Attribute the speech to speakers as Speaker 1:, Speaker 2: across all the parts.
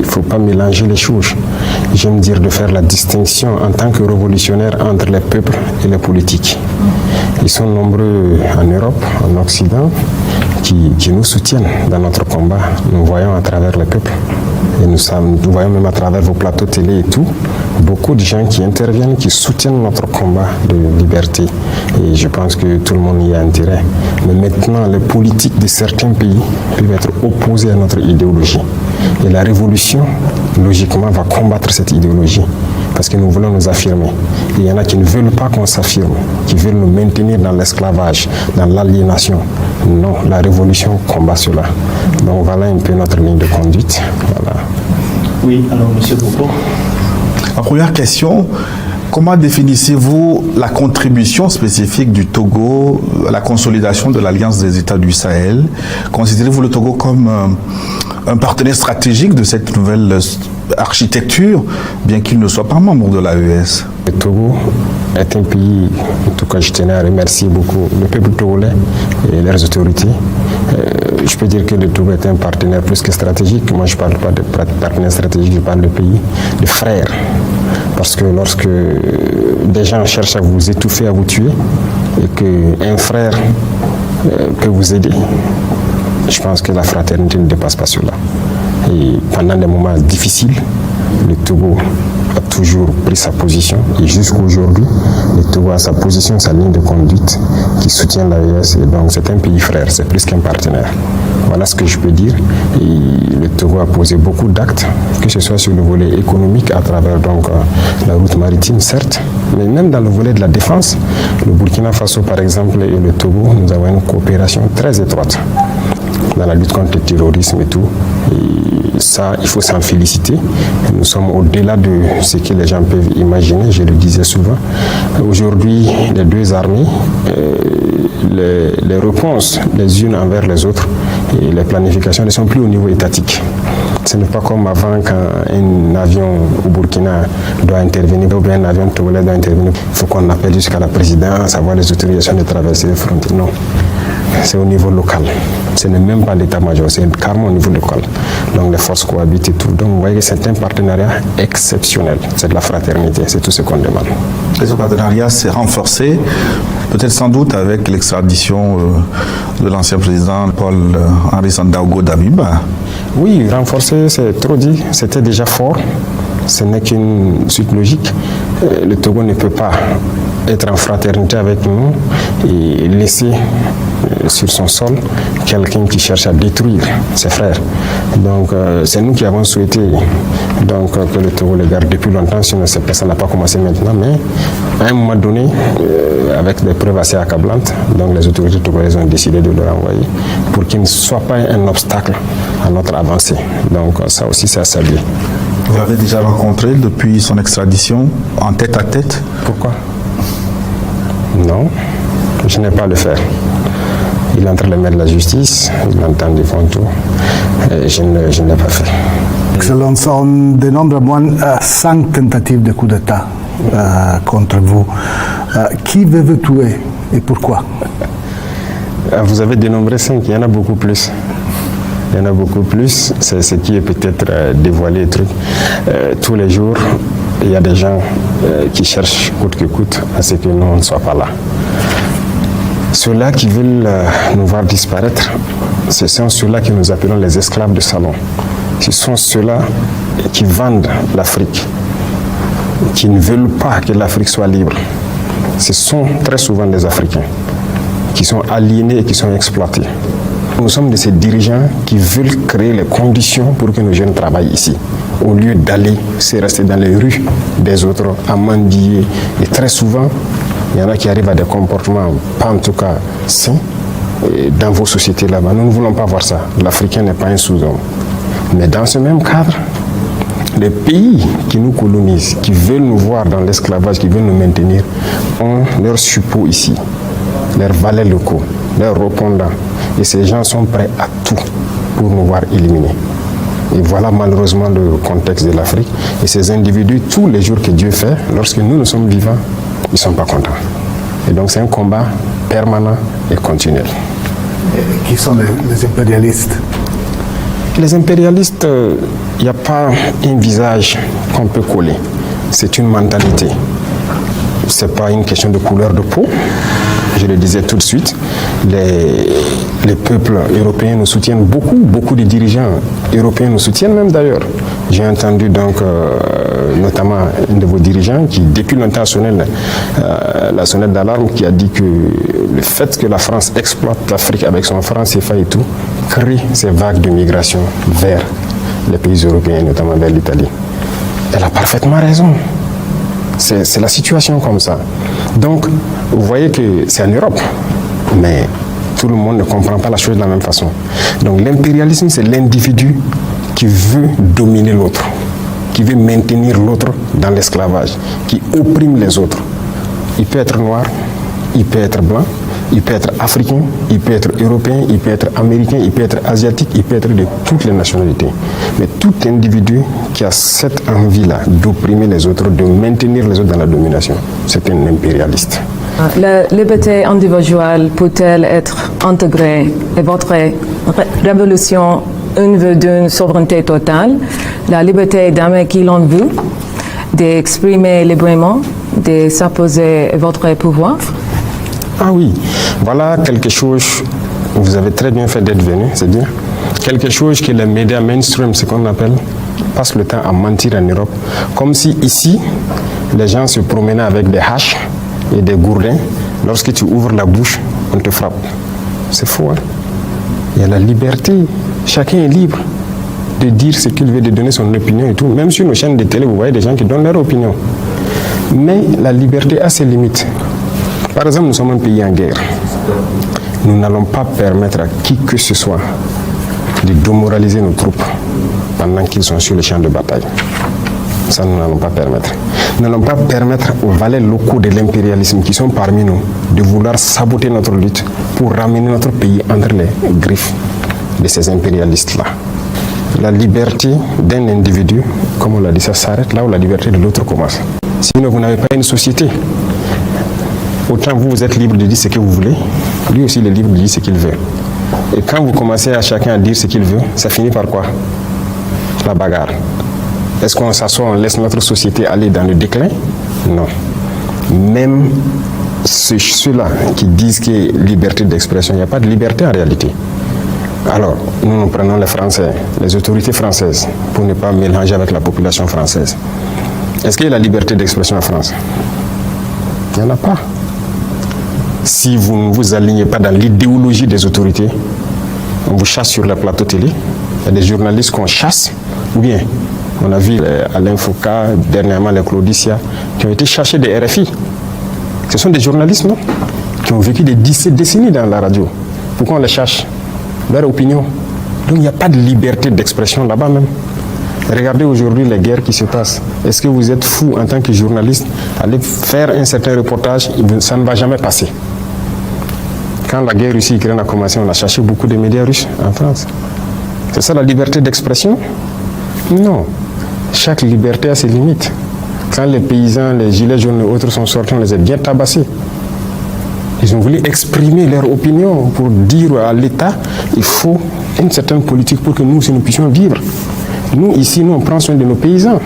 Speaker 1: Il ne faut pas mélanger les choses. J'aime dire de faire la distinction en tant que révolutionnaire entre les peuples et les politiques. Ils sont nombreux en Europe, en Occident, qui nous soutiennent dans notre combat. Nous voyons à travers les peuples. Et nous voyons même à travers vos plateaux télé et tout, beaucoup de gens qui interviennent, qui soutiennent notre combat de liberté. Et je pense que tout le monde y a intérêt. Mais maintenant, les politiques de certains pays peuvent être opposés à notre idéologie. Et la révolution, logiquement, va combattre cette idéologie. Parce que nous voulons nous affirmer. Et il y en a qui ne veulent pas qu'on s'affirme, qui veulent nous maintenir dans l'esclavage, dans l'aliénation. Non, la révolution combat cela. Donc voilà un peu notre ligne de conduite. Voilà.
Speaker 2: Oui, alors M. Boko.
Speaker 3: En première question, comment définissez-vous la contribution spécifique du Togo à la consolidation de l'Alliance des États du Sahel? Considérez-vous le Togo comme un partenaire stratégique de cette nouvelle architecture, bien qu'il ne soit pas membre de l'AES?
Speaker 1: Le Togo est un pays, en tout cas je tenais à remercier beaucoup le peuple togolais et leurs autorités. Je peux dire que le Togo est un partenaire plus que stratégique. Moi je ne parle pas de partenaire stratégique, je parle de pays, de frères. Parce que lorsque des gens cherchent à vous étouffer, à vous tuer, et qu'un frère peut vous aider, je pense que la fraternité ne dépasse pas cela. Et pendant des moments difficiles, le Togo a toujours pris sa position. Et jusqu'à aujourd'hui, le Togo a sa position, sa ligne de conduite qui soutient l'AES. Et donc c'est un pays frère, c'est plus qu'un partenaire. Voilà ce que je peux dire. Et le Togo a posé beaucoup d'actes, que ce soit sur le volet économique, à travers donc la route maritime, certes, mais même dans le volet de la défense. Le Burkina Faso, par exemple, et le Togo, nous avons une coopération très étroite dans la lutte contre le terrorisme et tout. Et ça, il faut s'en féliciter. Nous sommes au-delà de ce que les gens peuvent imaginer, je le disais souvent. Aujourd'hui, les deux armées, les réponses les unes envers les autres et les planifications ne sont plus au niveau étatique. Ce n'est pas comme avant quand un avion au Burkina doit intervenir ou bien un avion togolais doit intervenir. Il faut qu'on appelle jusqu'à la présidence, avoir les autorisations de traverser les frontières. Non. C'est au niveau local. Ce n'est même pas l'état-major, c'est carrément au niveau local. Donc les forces cohabitent et tout. Donc vous voyez que c'est un partenariat exceptionnel. C'est de la fraternité, c'est tout ce qu'on demande.
Speaker 3: Et ce partenariat s'est renforcé, peut-être sans doute avec l'extradition de l'ancien président Paul-Henri Sandaogo Damiba.
Speaker 1: Oui, renforcé, c'est trop dit. C'était déjà fort. Ce n'est qu'une suite logique. Le Togo ne peut pas être en fraternité avec nous et laisser sur son sol quelqu'un qui cherche à détruire ses frères. Donc c'est nous qui avons souhaité donc, que le Togo le garde depuis longtemps, sinon ça n'a pas commencé maintenant, mais à un moment donné, avec des preuves assez accablantes, donc les autorités togolaises ont décidé de le renvoyer pour qu'il ne soit pas un obstacle à notre avancée. Donc ça aussi c'est à saluer.
Speaker 3: Vous l'avez déjà rencontré depuis son extradition en tête à tête?
Speaker 1: Pourquoi? Non, je n'ai pas à le faire. Il est entre les mains de la justice, il entend du fond tout. Je ne l'ai pas fait.
Speaker 4: Excellence, on dénombre au moins 5 tentatives de coup d'État contre vous. Qui veut vous tuer et pourquoi?
Speaker 1: Vous avez dénombré 5, il y en a beaucoup plus. Il y en a beaucoup plus, c'est ce qui est peut-être dévoilé. Tous les jours, il y a des gens qui cherchent coûte que coûte à ce que nous on ne soit pas là. Ceux-là qui veulent nous voir disparaître, ce sont ceux-là que nous appelons les esclaves de salon. Ce sont ceux-là qui vendent l'Afrique, qui ne veulent pas que l'Afrique soit libre. Ce sont très souvent des Africains qui sont aliénés et qui sont exploités. Nous sommes de ces dirigeants qui veulent créer les conditions pour que nos jeunes travaillent ici, au lieu d'aller se rester dans les rues des autres à mendier. Et très souvent, il y en a qui arrivent à des comportements, pas en tout cas sains, dans vos sociétés là-bas. Nous ne voulons pas voir ça. L'Africain n'est pas un sous-homme. Mais dans ce même cadre, les pays qui nous colonisent, qui veulent nous voir dans l'esclavage, qui veulent nous maintenir, ont leurs suppôts ici, leurs valets locaux, leurs répondants. Et ces gens sont prêts à tout pour nous voir éliminés. Et voilà malheureusement le contexte de l'Afrique. Et ces individus, tous les jours que Dieu fait, lorsque nous sommes vivants, ils ne sont pas contents. Et donc c'est un combat permanent et continuel.
Speaker 4: Qui sont les impérialistes?
Speaker 1: Les impérialistes, il n'y a pas un visage qu'on peut coller. C'est une mentalité. Ce n'est pas une question de couleur de peau. Je le disais tout de suite, les peuples européens nous soutiennent beaucoup, beaucoup de dirigeants européens nous soutiennent même d'ailleurs. J'ai entendu donc notamment un de vos dirigeants qui depuis longtemps sonnait la sonnette d'alarme, qui a dit que le fait que la France exploite l'Afrique avec son franc CFA et tout, crée ces vagues de migration vers les pays européens, notamment vers l'Italie. Elle a parfaitement raison. C'est la situation comme ça. Donc, vous voyez que c'est en Europe, mais tout le monde ne comprend pas la chose de la même façon. Donc, l'impérialisme, c'est l'individu qui veut dominer l'autre, qui veut maintenir l'autre dans l'esclavage, qui opprime les autres. Il peut être noir, il peut être blanc, il peut être africain, il peut être européen, il peut être américain, il peut être asiatique, il peut être de toutes les nationalités. Mais tout individu qui a cette envie-là d'opprimer les autres, de maintenir les autres dans la domination, c'est un impérialiste.
Speaker 5: La liberté individuelle peut-elle être intégrée et votre révolution une vue d'une souveraineté totale, la liberté d'aimer qui l'on veut, d'exprimer librement, de s'opposer à votre pouvoir?
Speaker 1: Ah oui, voilà quelque chose, vous avez très bien fait d'être venu, c'est bien. Quelque chose que les médias mainstream, ce qu'on appelle, passent le temps à mentir en Europe. Comme si ici, les gens se promenaient avec des haches et des gourdins. Lorsque tu ouvres la bouche, on te frappe. C'est faux, hein? Il y a la liberté. Chacun est libre de dire ce qu'il veut, de donner son opinion et tout. Même sur nos chaînes de télé, vous voyez des gens qui donnent leur opinion. Mais la liberté a ses limites. Par exemple, nous sommes un pays en guerre. Nous n'allons pas permettre à qui que ce soit de démoraliser nos troupes pendant qu'ils sont sur le champ de bataille. Ça, nous n'allons pas permettre. Nous n'allons pas permettre aux valets locaux de l'impérialisme qui sont parmi nous de vouloir saboter notre lutte pour ramener notre pays entre les griffes de ces impérialistes-là. La liberté d'un individu, comme on l'a dit, ça s'arrête là où la liberté de l'autre commence. Sinon, vous n'avez pas une société. Autant vous êtes libre de dire ce que vous voulez, lui aussi il est libre de dire ce qu'il veut. Et quand vous commencez à chacun à dire ce qu'il veut, ça finit par quoi? La bagarre. Est-ce qu'on s'assoit, on laisse notre société aller dans le déclin? Non. Même ceux-là qui disent qu'il y a liberté d'expression, il n'y a pas de liberté en réalité. Alors, nous prenons les Français, les autorités françaises, pour ne pas mélanger avec la population française. Est-ce qu'il y a la liberté d'expression en France? Il n'y en a pas. Si vous ne vous alignez pas dans l'idéologie des autorités, on vous chasse sur les plateaux télé. Il y a des journalistes qu'on chasse, ou bien on a vu Alain Foucault, dernièrement les Claudicia, qui ont été chassés des RFI. Ce sont des journalistes, non? Qui ont vécu des 17 décennies dans la radio. Pourquoi on les chasse? Leur opinion. Donc il n'y a pas de liberté d'expression là-bas même. Regardez aujourd'hui les guerres qui se passent. Est-ce que vous êtes fou en tant que journaliste aller faire un certain reportage? Ça ne va jamais passer. Quand la guerre Russie-Ukraine a commencé, on a cherché beaucoup de médias russes en France. C'est ça la liberté d'expression? Non. Chaque liberté a ses limites. Quand les paysans, les gilets jaunes et autres sont sortis, on les a bien tabassés. Ils ont voulu exprimer leur opinion pour dire à l'État il faut une certaine politique pour que nous aussi nous puissions vivre. Nous, ici, nous, on prend soin de nos paysans.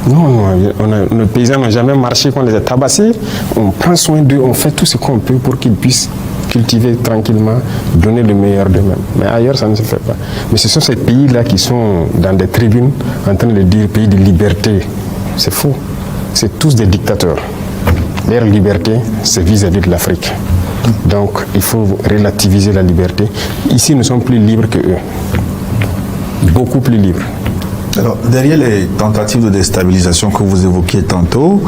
Speaker 1: Nos paysans n'ont jamais marché quand on les a tabassés. On prend soin d'eux, on fait tout ce qu'on peut pour qu'ils puissent cultiver tranquillement, donner le meilleur d'eux-mêmes. Mais ailleurs, ça ne se fait pas. Mais ce sont ces pays-là qui sont dans des tribunes en train de dire pays de liberté. C'est faux. C'est tous des dictateurs. Leur liberté, c'est vis-à-vis de l'Afrique. Donc, il faut relativiser la liberté. Ici, nous sommes plus libres que eux. Beaucoup plus libres.
Speaker 3: Alors, derrière les tentatives de déstabilisation que vous évoquiez tantôt,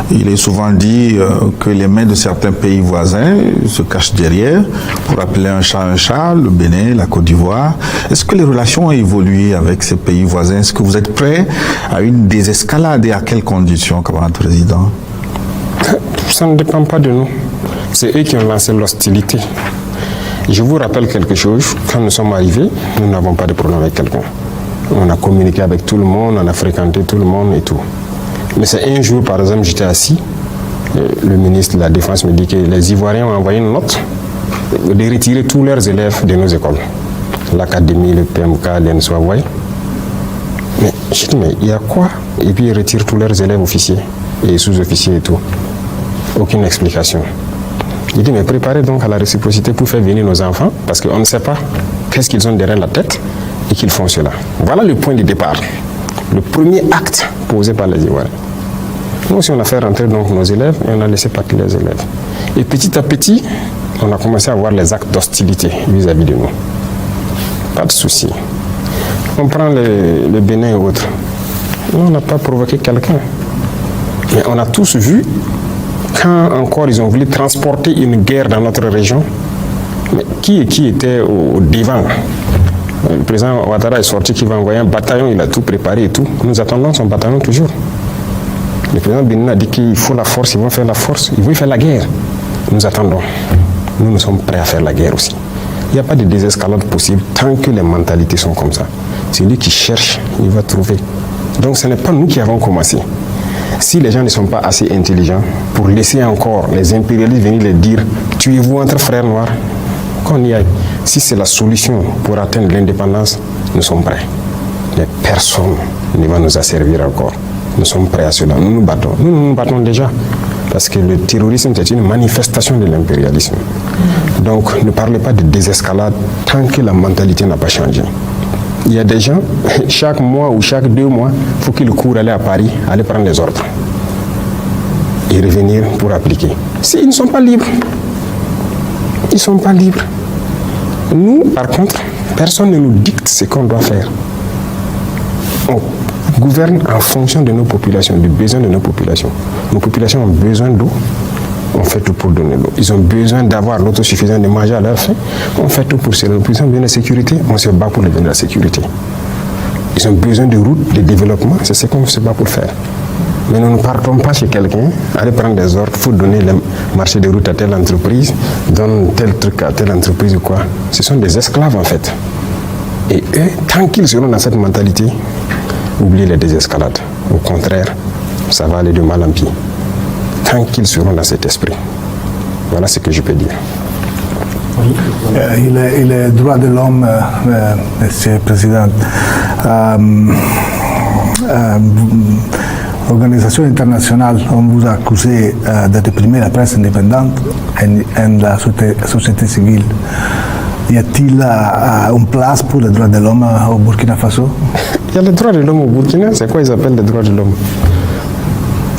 Speaker 3: il est souvent dit que les mains de certains pays voisins se cachent derrière pour appeler un chat, le Bénin, la Côte d'Ivoire. Est-ce que les relations ont évolué avec ces pays voisins? Est-ce que vous êtes prêt à une désescalade et à quelles conditions, camarade président?
Speaker 1: Ça ne dépend pas de nous. C'est eux qui ont lancé l'hostilité. Je vous rappelle quelque chose. Quand nous sommes arrivés, nous n'avons pas de problème avec quelqu'un. On a communiqué avec tout le monde, on a fréquenté tout le monde et tout. Mais c'est un jour, par exemple, j'étais assis, le ministre de la Défense me dit que les Ivoiriens ont envoyé une note de retirer tous leurs élèves de nos écoles. l'académie, le PMK, l'ENSOA, ouais. Mais je dis, mais il y a quoi? Et puis ils retirent tous leurs élèves officiers et sous-officiers et tout. Aucune explication. Il dit, mais préparez donc à la réciprocité pour faire venir nos enfants, parce qu'on ne sait pas qu'est-ce qu'ils ont derrière la tête et qu'ils font cela. Voilà le point de départ. Le premier acte posé par les Ivoiriens. Nous aussi, on a fait rentrer donc nos élèves et on a laissé partir les élèves. Et petit à petit, on a commencé à voir les actes d'hostilité vis-à-vis de nous. Pas de souci. On prend le Bénin et autres. Nous, on n'a pas provoqué quelqu'un. Mais on a tous vu, quand encore ils ont voulu transporter une guerre dans notre région, mais qui était au devant? Le président Ouattara est sorti qu'il va envoyer un bataillon, il a tout préparé et tout. Nous attendons son bataillon toujours. Le président Bénin a dit qu'il faut la force, ils vont faire la force, ils vont faire la guerre. Nous attendons. Nous sommes prêts à faire la guerre aussi. Il n'y a pas de désescalade possible tant que les mentalités sont comme ça. Celui qui cherche, il va trouver. Donc ce n'est pas nous qui avons commencé. Si les gens ne sont pas assez intelligents pour laisser encore les impérialistes venir les dire « tuez-vous entre frères noirs », qu'on y aille. Si c'est la solution pour atteindre l'indépendance, nous sommes prêts. Mais personne ne va nous asservir encore. Nous sommes prêts à cela. Nous nous battons. Nous nous battons déjà. Parce que le terrorisme, c'est une manifestation de l'impérialisme. Donc, ne parlez pas de désescalade tant que la mentalité n'a pas changé. Il y a des gens, chaque mois ou chaque 2 mois, il faut qu'ils courent aller à Paris, aller prendre les ordres. Et revenir pour appliquer. Ils ne sont pas libres. Ils ne sont pas libres. Nous, par contre, personne ne nous dicte ce qu'on doit faire. On gouverne en fonction de nos populations, du besoin de nos populations. Nos populations ont besoin d'eau, on fait tout pour donner l'eau. Ils ont besoin d'avoir l'autosuffisance de manger à leur faim, on fait tout pour cela. Ils ont besoin de sécurité, on se bat pour les donner de la sécurité. Ils ont besoin de routes, de développement, c'est ce qu'on se bat pour faire. Mais nous ne partons pas chez quelqu'un, aller prendre des ordres, il faut donner le marché de route à telle entreprise, donne tel truc à telle entreprise ou quoi. Ce sont des esclaves en fait. Et eux, tant qu'ils seront dans cette mentalité, oubliez les désescalades. Au contraire, ça va aller de mal en pis. Tant qu'ils seront dans cet esprit. Voilà ce que je peux dire.
Speaker 4: Et les droits de l'homme, Monsieur le Président, l'organisation internationale, on vous a accusé de réprimer la presse indépendante et la société civile. Y a-t-il une place pour les droits de l'homme au Burkina Faso?
Speaker 1: Il y a les droits de l'homme au Burkina, c'est quoi ils appellent les droits de l'homme?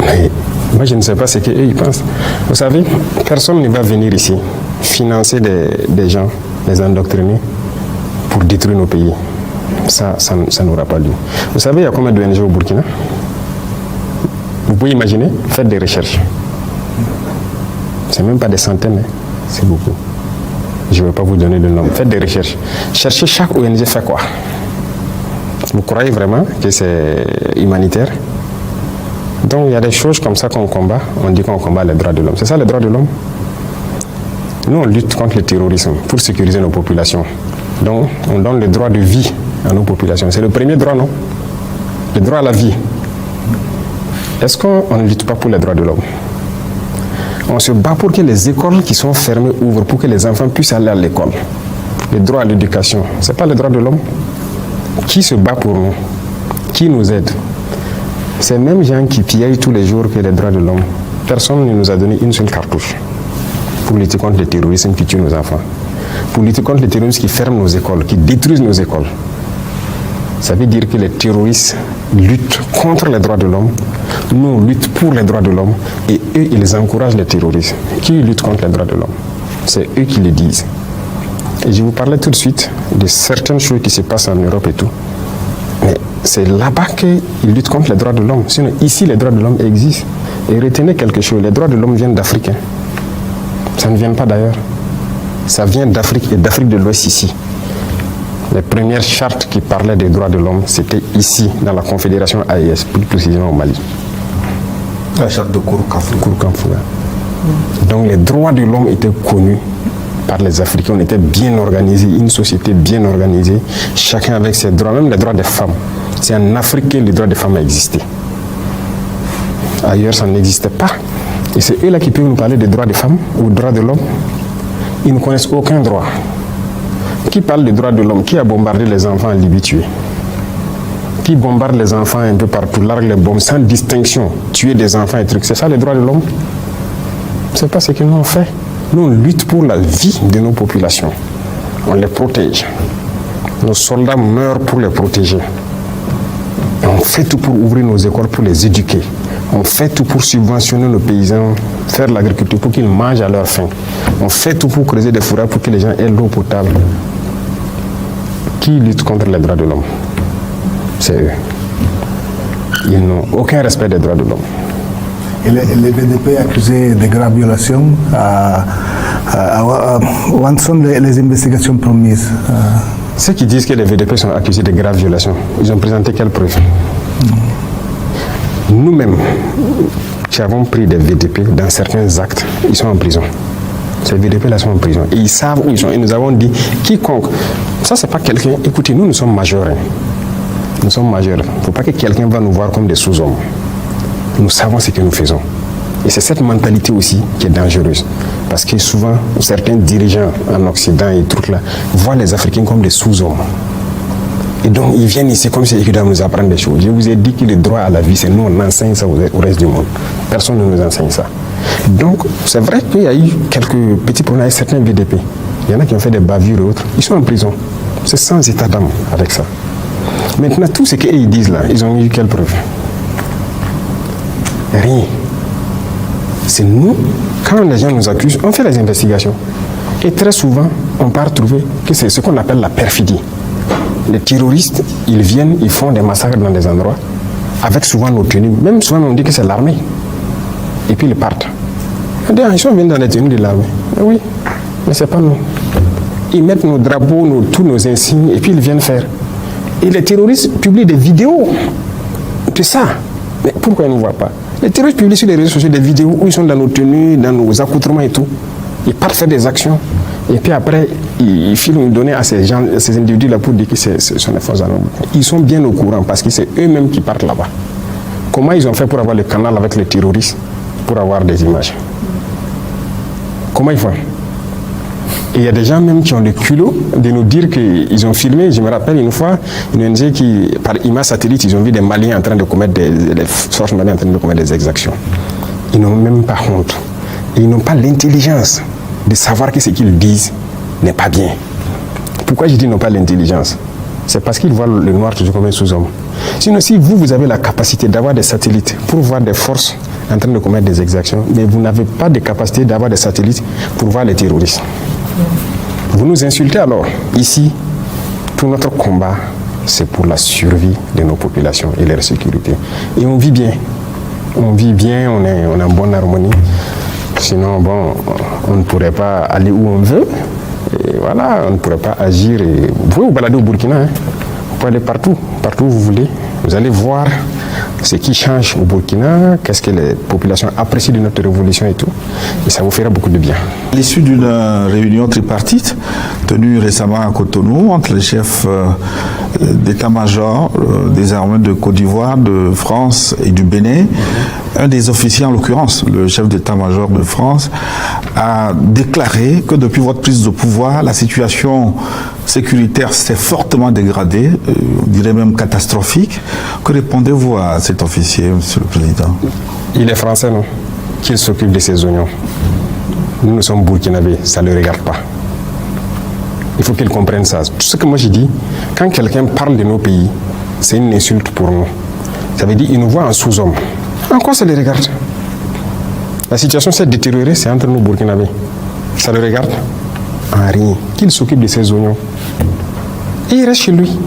Speaker 1: Mais moi je ne sais pas ce qu'eux ils pensent. Vous savez, personne ne va venir ici financer des gens, les endoctriner pour détruire nos pays. Ça n'aura pas lieu. Vous savez, il y a combien d'ONG au Burkina? Vous pouvez imaginer, faites des recherches. C'est même pas des centaines, hein. C'est beaucoup. Je ne vais pas vous donner le nom. Faites des recherches. Cherchez chaque ONG fait quoi. Vous croyez vraiment que c'est humanitaire? Donc il y a des choses comme ça qu'on combat. On dit qu'on combat les droits de l'homme. C'est ça les droits de l'homme? Nous, on lutte contre le terrorisme pour sécuriser nos populations. Donc on donne le droit de vie à nos populations. C'est le premier droit, non? Le droit à la vie. Est-ce qu'on ne lutte pas pour les droits de l'homme? On se bat pour que les écoles qui sont fermées ouvrent, pour que les enfants puissent aller à l'école. Le droit à l'éducation, ce n'est pas le droit de l'homme. Qui se bat pour nous? Qui nous aide? Ces mêmes gens qui pillent tous les jours que les droits de l'homme. Personne ne nous a donné une seule cartouche pour lutter contre le terrorisme qui tue nos enfants. Pour lutter contre les terroristes qui ferment nos écoles, qui détruisent nos écoles. Ça veut dire que les terroristes luttent contre les droits de l'homme. Nous, on lutte pour les droits de l'homme. Et eux, ils encouragent les terroristes. Qui lutte contre les droits de l'homme? C'est eux qui le disent. Et je vous parlais tout de suite de certaines choses qui se passent en Europe et tout. Mais c'est là-bas qu'ils luttent contre les droits de l'homme. Sinon, ici, les droits de l'homme existent. Et retenez quelque chose, les droits de l'homme viennent d'Afrique. Hein. Ça ne vient pas d'ailleurs. Ça vient d'Afrique et d'Afrique de l'Ouest ici. Les premières chartes qui parlaient des droits de l'homme, c'était ici, dans la Confédération AES, plus précisément au Mali.
Speaker 3: La charte de
Speaker 1: Kourou-Kamfouga. Donc les droits de l'homme étaient connus par les Africains. On était bien organisés, une société bien organisée, chacun avec ses droits, même les droits des femmes. C'est en Afrique que les droits des femmes existaient. Ailleurs, ça n'existait pas. Et c'est eux là qui peuvent nous parler des droits des femmes ou des droits de l'homme. Ils ne connaissent aucun droit. qui parle des droits de l'homme, qui a bombardé les enfants en Libye tués, qui bombarde les enfants un peu partout, largue les bombes sans distinction, tuer des enfants et trucs, c'est ça les droits de l'homme? C'est pas ce que nous on fait. Nous on lutte pour la vie de nos populations. On les protège. Nos soldats meurent pour les protéger. On fait tout pour ouvrir nos écoles, pour les éduquer. On fait tout pour subventionner nos paysans, faire l'agriculture pour qu'ils mangent à leur faim. On fait tout pour creuser des fourrages pour que les gens aient l'eau potable. Qui lutte contre les droits de l'homme? C'est eux. Ils n'ont aucun respect des droits de l'homme.
Speaker 4: Et les VDP accusés de graves violations, où sont les investigations promises?
Speaker 1: Ceux qui disent que les VDP sont accusés de graves violations, ils ont présenté quelles preuves? Nous-mêmes, qui avons pris des VDP dans certains actes, ils sont en prison. Ces VDP-là sont en prison. Et ils savent où ils sont. Et nous avons dit, quiconque, ça c'est pas quelqu'un, écoutez, nous sommes majeurs. Nous sommes majeurs. Il ne faut pas que quelqu'un va nous voir comme des sous-hommes. Nous savons ce que nous faisons. Et c'est cette mentalité aussi qui est dangereuse. Parce que souvent, certains dirigeants en Occident et trucs là, voient les Africains comme des sous-hommes. Et donc, ils viennent ici comme si ils doivent nous apprendre des choses. Je vous ai dit que le droit à la vie, c'est nous, on enseigne ça au reste du monde. Personne ne nous enseigne ça. Donc, c'est vrai qu'il y a eu quelques petits problèmes avec certains VDP. Il y en a qui ont fait des bavures et autres. Ils sont en prison. C'est sans état d'âme avec ça. Maintenant, tout ce qu'ils disent là, ils ont eu quelle preuve? Rien. C'est nous, quand les gens nous accusent, on fait les investigations. Et très souvent, on part trouver que c'est ce qu'on appelle la perfidie. Les terroristes, ils viennent, ils font des massacres dans des endroits, avec souvent nos tenues. Même souvent, on dit que c'est l'armée. Et puis, ils partent. Ils sont venus dans les tenues de l'armée. Oui, mais c'est pas nous. Ils mettent nos drapeaux, tous nos insignes, et puis ils viennent faire. Et les terroristes publient des vidéos de ça. Mais pourquoi ils ne nous voient pas? Les terroristes publient sur les réseaux sociaux des vidéos où ils sont dans nos tenues, dans nos accoutrements et tout. Ils partent faire des actions. Et puis après, ils filent une donnée à ces gens, à ces individus-là pour dire que ce sont des forces armées. Ils sont bien au courant parce que c'est eux-mêmes qui partent là-bas. Comment ils ont fait pour avoir le canal avec les terroristes, pour avoir des images? Comment ils font? Et il y a des gens même qui ont le culot de nous dire qu'ils ont filmé. Je me rappelle une fois, une ONG qui, par image satellite, ils ont vu des Maliens en train de commettre les forces maliennes en train de commettre des exactions. Ils n'ont même pas honte. Et ils n'ont pas l'intelligence de savoir que ce qu'ils disent n'est pas bien. Pourquoi je dis n'ont pas l'intelligence? C'est parce qu'ils voient le noir toujours comme un sous-homme. Sinon, si vous avez la capacité d'avoir des satellites pour voir des forces en train de commettre des exactions, mais vous n'avez pas de capacité d'avoir des satellites pour voir les terroristes. Vous nous insultez alors. Ici, tout notre combat, c'est pour la survie de nos populations et leur sécurité. Et on vit bien. On vit bien, on est en bonne harmonie. Sinon, bon, on ne pourrait pas aller où on veut. Et voilà, on ne pourrait pas agir. Et vous pouvez vous balader au Burkina. Hein. Vous pouvez aller partout où vous voulez. Vous allez voir ce qui change au Burkina, qu'est-ce que les populations apprécient de notre révolution et tout. Et ça vous fera beaucoup de bien.
Speaker 3: À l'issue d'une réunion tripartite tenue récemment à Cotonou entre les chefs d'état-major des armées de Côte d'Ivoire, de France et du Bénin, un des officiers, en l'occurrence le chef d'état-major de France, a déclaré que depuis votre prise de pouvoir, la situation sécuritaire s'est fortement dégradée, on dirait même catastrophique. Que répondez-vous à cet officier, Monsieur le Président?
Speaker 1: Il est français, non? Qu'il s'occupe de ses oignons. Nous sommes burkinabés, ça ne le regarde pas. Il faut qu'il comprenne ça. Tout ce que moi j'ai dit, quand quelqu'un parle de nos pays, c'est une insulte pour nous. Ça veut dire qu'il nous voit en sous-homme. En quoi ça le regarde? La situation s'est détériorée, c'est entre nous burkinabés. Ça le regarde? En rien. Qu'il s'occupe de ses oignons. Et il reste chez lui.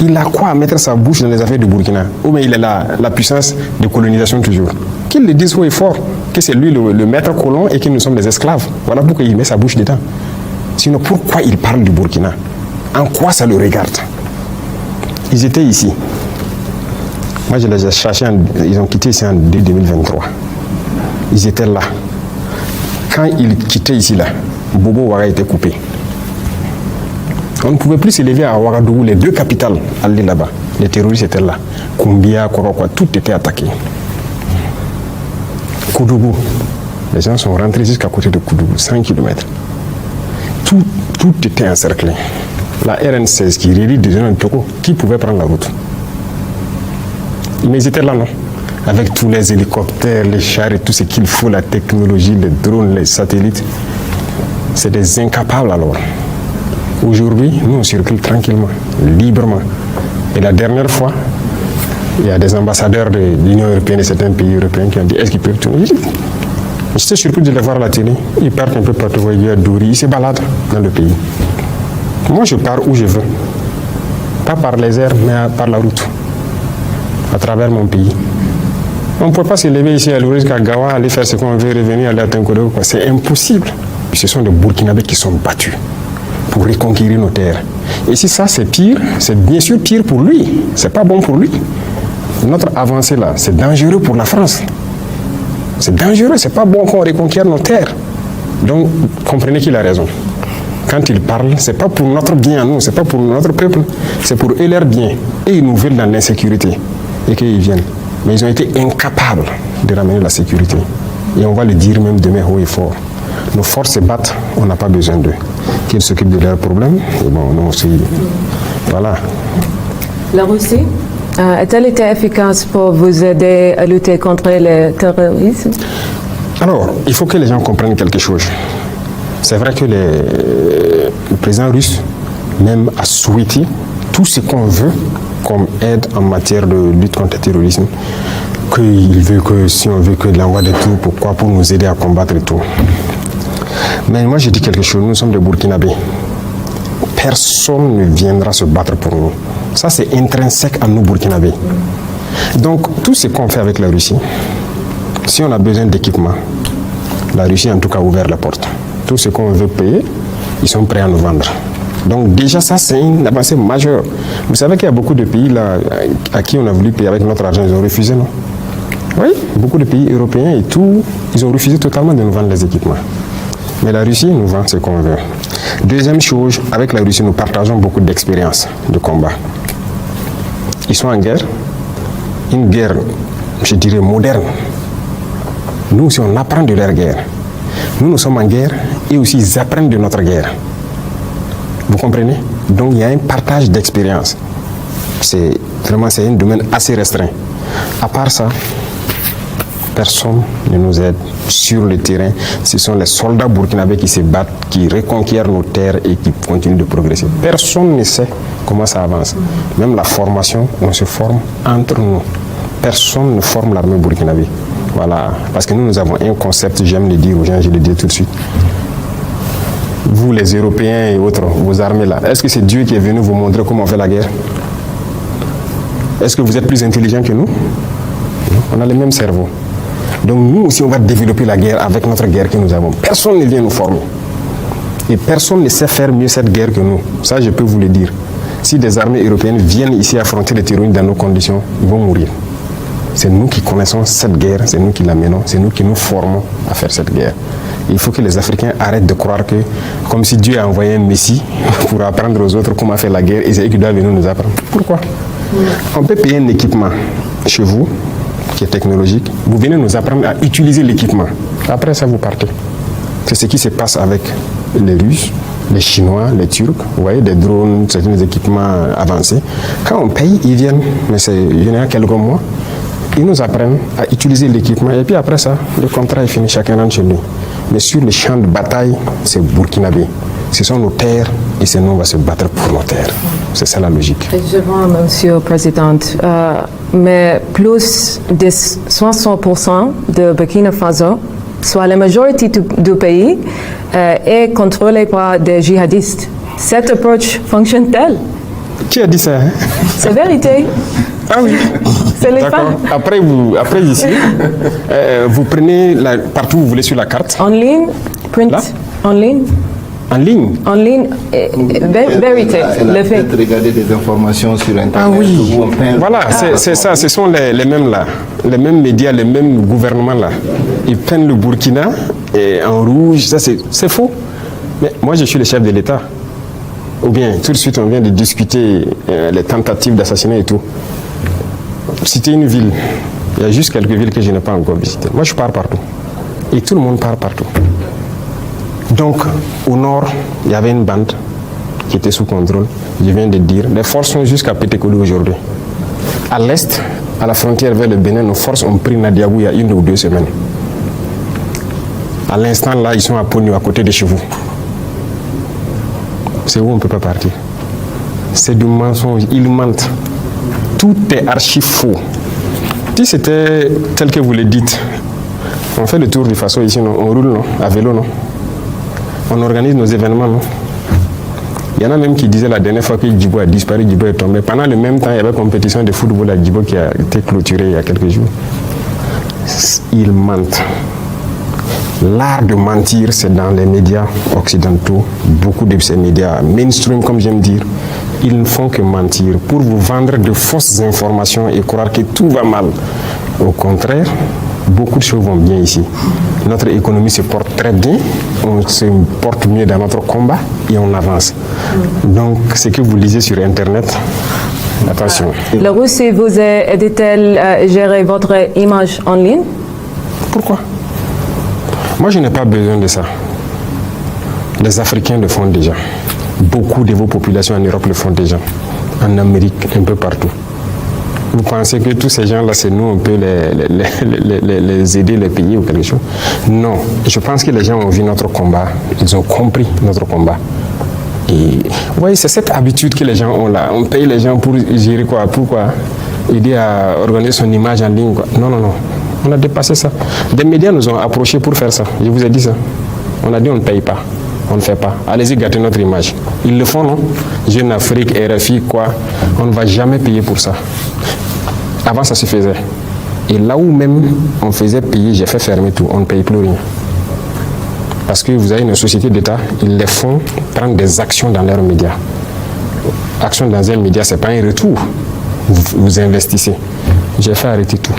Speaker 1: Il a quoi à mettre sa bouche dans les affaires du Burkina? Ou bien il a la puissance de colonisation toujours. Qu'il le dise haut et fort, que c'est lui le maître colon et que nous sommes des esclaves. Voilà pourquoi il met sa bouche dedans. Sinon, pourquoi il parle du Burkina? En quoi ça le regarde? Ils étaient ici. Moi, je les ai cherchés, ils ont quitté ici en 2023. Ils étaient là. Quand ils quittaient ici, là, Bobo Ouaga était coupé. On ne pouvait plus s'élever à Ouagadougou, les deux capitales allaient là-bas. Les terroristes étaient là. Koumbia, Korokwa, tout était attaqué. Koudougou, les gens sont rentrés jusqu'à côté de Koudougou, 100 km. tout était encerclé. La RN16 qui relie des zones de Togo, qui pouvait prendre la route? Mais ils étaient là, non? Avec tous les hélicoptères, les chars et tout ce qu'il faut, la technologie, les drones, les satellites. C'est des incapables alors. Aujourd'hui, nous on circule tranquillement, librement. Et la dernière fois, il y a des ambassadeurs de l'Union européenne et certains pays européens qui ont dit est-ce qu'ils peuvent tourner? J'étais surpris de les voir à la télé. Ils partent un peu partout, ils vont à Douri, ils se baladent dans le pays. Moi je pars où je veux. Pas par les airs, mais par la route. À travers mon pays. On ne peut pas se lever ici à Louris, jusqu'à Gawa, aller faire ce qu'on veut, revenir, aller à Tinkodo. C'est impossible. Ce sont des Burkinabés qui sont battus pour reconquérir nos terres. Et si ça c'est pire, c'est bien sûr pire pour lui. C'est pas bon pour lui. Notre avancée là, c'est dangereux pour la France. C'est dangereux, c'est pas bon qu'on reconquiert nos terres. Donc, comprenez qu'il a raison. Quand il parle, c'est pas pour notre bien à nous, c'est pas pour notre peuple, c'est pour eux leur bien. Et ils nous veulent dans l'insécurité. Et qu'ils viennent. Mais ils ont été incapables de ramener la sécurité. Et on va le dire même demain haut et fort. Nos forces se battent, on n'a pas besoin d'eux. Qu'ils s'occupent de leurs problèmes, et bon, nous aussi. Voilà.
Speaker 5: La Russie a-t-elle été efficace pour vous aider à lutter contre le terrorisme?
Speaker 1: Alors, il faut que les gens comprennent quelque chose. C'est vrai que le président russe même a souhaité tout ce qu'on veut comme aide en matière de lutte contre le terrorisme, qu'il veut que, si on veut que l'envoi de tout, pourquoi? Pour nous aider à combattre et tout. Mais moi je dis quelque chose, nous sommes des Burkinabés. Personne ne viendra se battre pour nous. Ça c'est intrinsèque à nous Burkinabés. Donc tout ce qu'on fait avec la Russie, si on a besoin d'équipement, la Russie en tout cas a ouvert la porte. Tout ce qu'on veut payer, ils sont prêts à nous vendre. Donc déjà ça c'est une avancée majeure. Vous savez qu'il y a beaucoup de pays là à qui on a voulu payer avec notre argent, ils ont refusé, non? Oui, beaucoup de pays européens et tout, ils ont refusé totalement de nous vendre les équipements. Mais la Russie nous vend ce qu'on veut. Deuxième chose, avec la Russie, nous partageons beaucoup d'expérience de combat. Ils sont en guerre, une guerre, je dirais, moderne. Nous aussi, on apprend de leur guerre. Nous sommes en guerre et aussi ils apprennent de notre guerre. Vous comprenez? Donc il y a un partage d'expérience. C'est un domaine assez restreint. À part ça, personne ne nous aide sur le terrain. Ce sont les soldats burkinabés qui se battent, qui reconquièrent nos terres et qui continuent de progresser. Personne ne sait comment ça avance. Même la formation, on se forme entre nous. Personne ne forme l'armée burkinabé. Voilà, parce que nous avons un concept, j'aime le dire aux gens, je le dis tout de suite. Vous les Européens et autres, vos armées là, est-ce que c'est Dieu qui est venu vous montrer comment on fait la guerre? Est-ce que vous êtes plus intelligents que nous? On a le même cerveau. Donc nous aussi on va développer la guerre avec notre guerre que nous avons. Personne ne vient nous former. Et personne ne sait faire mieux cette guerre que nous. Ça je peux vous le dire. Si des armées européennes viennent ici affronter les terroristes dans nos conditions, ils vont mourir. C'est nous qui connaissons cette guerre, c'est nous qui la menons, c'est nous qui nous formons à faire cette guerre. Il faut que les Africains arrêtent de croire que, comme si Dieu a envoyé un Messie pour apprendre aux autres comment faire la guerre, et c'est eux qui doivent venir nous apprendre. Pourquoi? On peut payer un équipement chez vous, qui est technologique, vous venez nous apprendre à utiliser l'équipement. Après ça, vous partez. C'est ce qui se passe avec les Russes, les Chinois, les Turcs, vous voyez, des drones, certains équipements avancés. Quand on paye, ils viennent, mais il y en a quelques mois, ils nous apprennent à utiliser l'équipement et puis après ça, le contrat est fini, chacun rentre chez lui. Mais sur le champ de bataille, c'est burkinabé. Ce sont nos terres et c'est nous, on va se battre pour nos terres. C'est ça la logique.
Speaker 5: Je vois, Monsieur le Président, mais plus de 60% de Burkina Faso, soit la majorité du pays, est contrôlée par des djihadistes. Cette approche fonctionne-t-elle?
Speaker 1: Qui a dit ça?
Speaker 5: C'est vérité.
Speaker 1: Ah oui.
Speaker 5: C'est les
Speaker 1: D'accord.
Speaker 5: femmes.
Speaker 1: Après ici, vous prenez partout où vous voulez sur la carte.
Speaker 5: En ligne, print,
Speaker 1: Là?
Speaker 5: en ligne.
Speaker 1: En ligne.
Speaker 5: En ligne, vérité, le fait.
Speaker 6: Peut-être regarder des informations sur Internet.
Speaker 1: Ah oui.
Speaker 6: Où on peint.
Speaker 1: Voilà, c'est ça. Ce sont les mêmes là, les mêmes médias, les mêmes gouvernements là. Ils peignent le Burkina et en rouge. Ça c'est faux. Mais moi je suis le chef de l'État. Ou bien tout de suite on vient de discuter les tentatives d'assassinat et tout. Citer une ville. Il y a juste quelques villes que je n'ai pas encore visitées. Moi je pars partout. Et tout le monde part partout. Donc, au nord, il y avait une bande qui était sous contrôle. Je viens de dire, les forces sont jusqu'à Pétékoulou aujourd'hui. À l'est, à la frontière vers le Bénin, nos forces ont pris Nadiabou il y a 1 ou 2 semaines. À l'instant, là, ils sont à Pognou, à côté de chez vous. C'est où on ne peut pas partir. C'est du mensonge, ils mentent. Tout est archi faux. Si c'était tel que vous le dites, on fait le tour du Faso ici, non? On roule, non? À vélo, non? On organise nos événements, non? Il y en a même qui disaient la dernière fois que Djibo a disparu, Djibo est tombé. Pendant le même temps, il y avait compétition de football à Djibo qui a été clôturée il y a quelques jours. Ils mentent. L'art de mentir, c'est dans les médias occidentaux. Beaucoup de ces médias mainstream, comme j'aime dire, ils ne font que mentir pour vous vendre de fausses informations et croire que tout va mal. Au contraire, beaucoup de choses vont bien ici. Notre économie se porte très bien, on se porte mieux dans notre combat et on avance. Donc, ce que vous lisez sur Internet, attention.
Speaker 5: La Russie vous a aidé-elle à gérer votre image en ligne?
Speaker 1: Pourquoi? Moi, je n'ai pas besoin de ça. Les Africains le font déjà. Beaucoup de vos populations en Europe le font déjà. En Amérique, un peu partout. Vous pensez que tous ces gens-là, c'est nous, on peut les aider, les payer ou quelque chose? Non. Je pense que les gens ont vu notre combat. Ils ont compris notre combat. Et vous voyez, c'est cette habitude que les gens ont là. On paye les gens pour gérer quoi? Pourquoi? Aider à organiser son image en ligne, quoi. Non, non, non. On a dépassé ça. Des médias nous ont approchés pour faire ça. Je vous ai dit ça. On a dit on ne paye pas. On ne fait pas. Allez-y gâter notre image. Ils le font, non? Jeune Afrique, RFI, quoi. On ne va jamais payer pour ça. Avant, ça se faisait. Et là où même on faisait payer, j'ai fait fermer tout. On ne paye plus rien. Parce que vous avez une société d'État, ils les font prendre des actions dans leurs médias. Action dans un média, ce n'est pas un retour. Vous investissez. J'ai fait arrêter tout.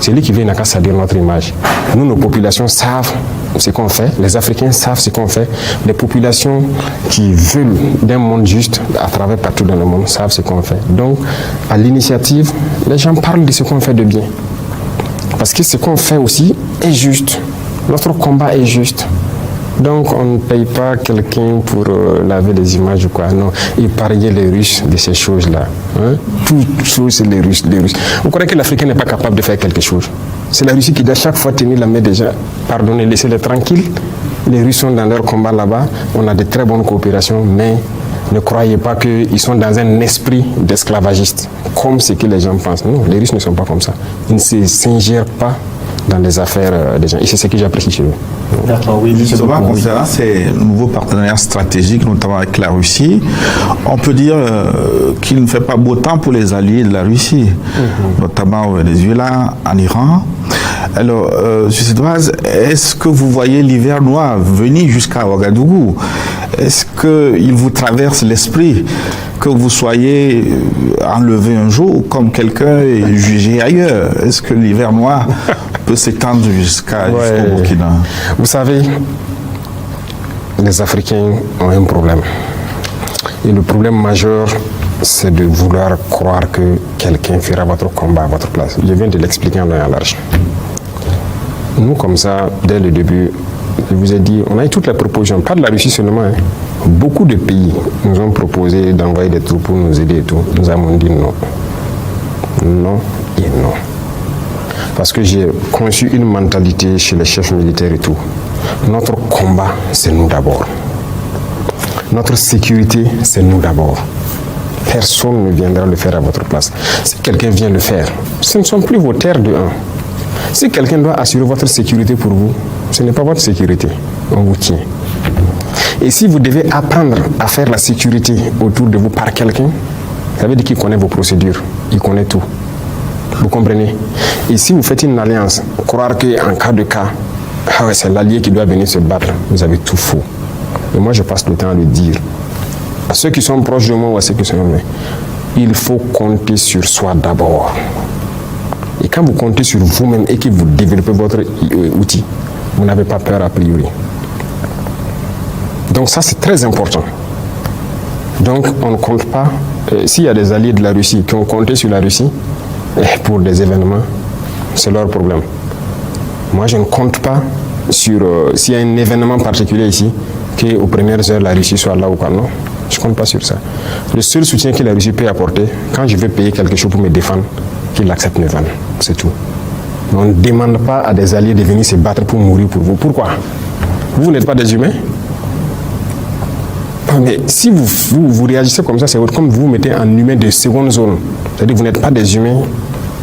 Speaker 1: C'est lui qui vient n'a qu'à salir notre image. Nous, nos populations savent ce qu'on fait. Les Africains savent ce qu'on fait. Les populations qui veulent d'un monde juste à travers partout dans le monde savent ce qu'on fait. Donc, à l'initiative, les gens parlent de ce qu'on fait de bien. Parce que ce qu'on fait aussi est juste. Notre combat est juste. Donc, on ne paye pas quelqu'un pour laver les images ou quoi. Non, épargnez les Russes de ces choses-là. Hein? Toutes choses, c'est les Russes, les Russes. Vous croyez que l'Africain n'est pas capable de faire quelque chose? C'est la Russie qui doit chaque fois tenir la main des gens. Pardonnez, laissez-les tranquilles. Les Russes sont dans leur combat là-bas. On a de très bonnes coopérations, mais ne croyez pas qu'ils sont dans un esprit d'esclavagiste, comme ce que les gens pensent. Non, les Russes ne sont pas comme ça. Ils ne s'ingèrent pas dans les affaires des gens. Et c'est ce que j'apprécie chez eux.
Speaker 2: D'accord, oui, monsieur.
Speaker 3: Concernant ces nouveaux partenariats stratégiques, notamment avec la Russie, on peut dire qu'il ne fait pas beau temps pour les alliés de la Russie, notamment au Venezuela, en Iran. Alors, sur cette base, est-ce que vous voyez l'hiver noir venir jusqu'à Ouagadougou? Est-ce qu'il vous traverse l'esprit que vous soyez enlevé un jour comme quelqu'un et jugé ailleurs? Est-ce que l'hiver noir peut s'étendre jusqu'au Burkina?
Speaker 1: Vous savez, les Africains ont un problème. Et le problème majeur, c'est de vouloir croire que quelqu'un fera votre combat à votre place. Je viens de l'expliquer en long et en large. Nous, comme ça, dès le début, je vous ai dit, on a eu toutes les propositions, pas de la Russie seulement. Hein. Beaucoup de pays nous ont proposé d'envoyer des troupes pour nous aider et tout. Nous avons dit non. Non et non. Parce que j'ai conçu une mentalité chez les chefs militaires et tout. Notre combat, c'est nous d'abord. Notre sécurité, c'est nous d'abord. Personne ne viendra le faire à votre place. Si quelqu'un vient le faire, ce ne sont plus vos terres de 1. Si quelqu'un doit assurer votre sécurité pour vous, ce n'est pas votre sécurité, on vous tient. Et si vous devez apprendre à faire la sécurité autour de vous par quelqu'un, ça veut dire qu'il connaît vos procédures, il connaît tout. Vous comprenez? Et si vous faites une alliance, croire qu'en cas de cas, ah ouais, c'est l'allié qui doit venir se battre, vous avez tout faux. Et moi, je passe le temps à le dire. À ceux qui sont proches de moi ou à ceux qui sont loin, il faut compter sur soi d'abord. Et quand vous comptez sur vous-même et que vous développez votre outil, vous n'avez pas peur a priori. Donc ça, c'est très important. Donc on ne compte pas. S'il y a des alliés de la Russie qui ont compté sur la Russie pour des événements, c'est leur problème. Moi, je ne compte pas sur s'il y a un événement particulier ici, qu'aux premières heures la Russie soit là ou quoi. Non, je ne compte pas sur ça. Le seul soutien que la Russie peut apporter, quand je vais payer quelque chose pour me défendre, qu'il accepte mes vannes. C'est tout. Mais on ne demande pas à des alliés de venir se battre pour mourir pour vous. Pourquoi? Vous n'êtes pas des humains? Mais si vous réagissez comme ça, c'est comme vous mettez en humain de seconde zone. C'est-à-dire que vous n'êtes pas des humains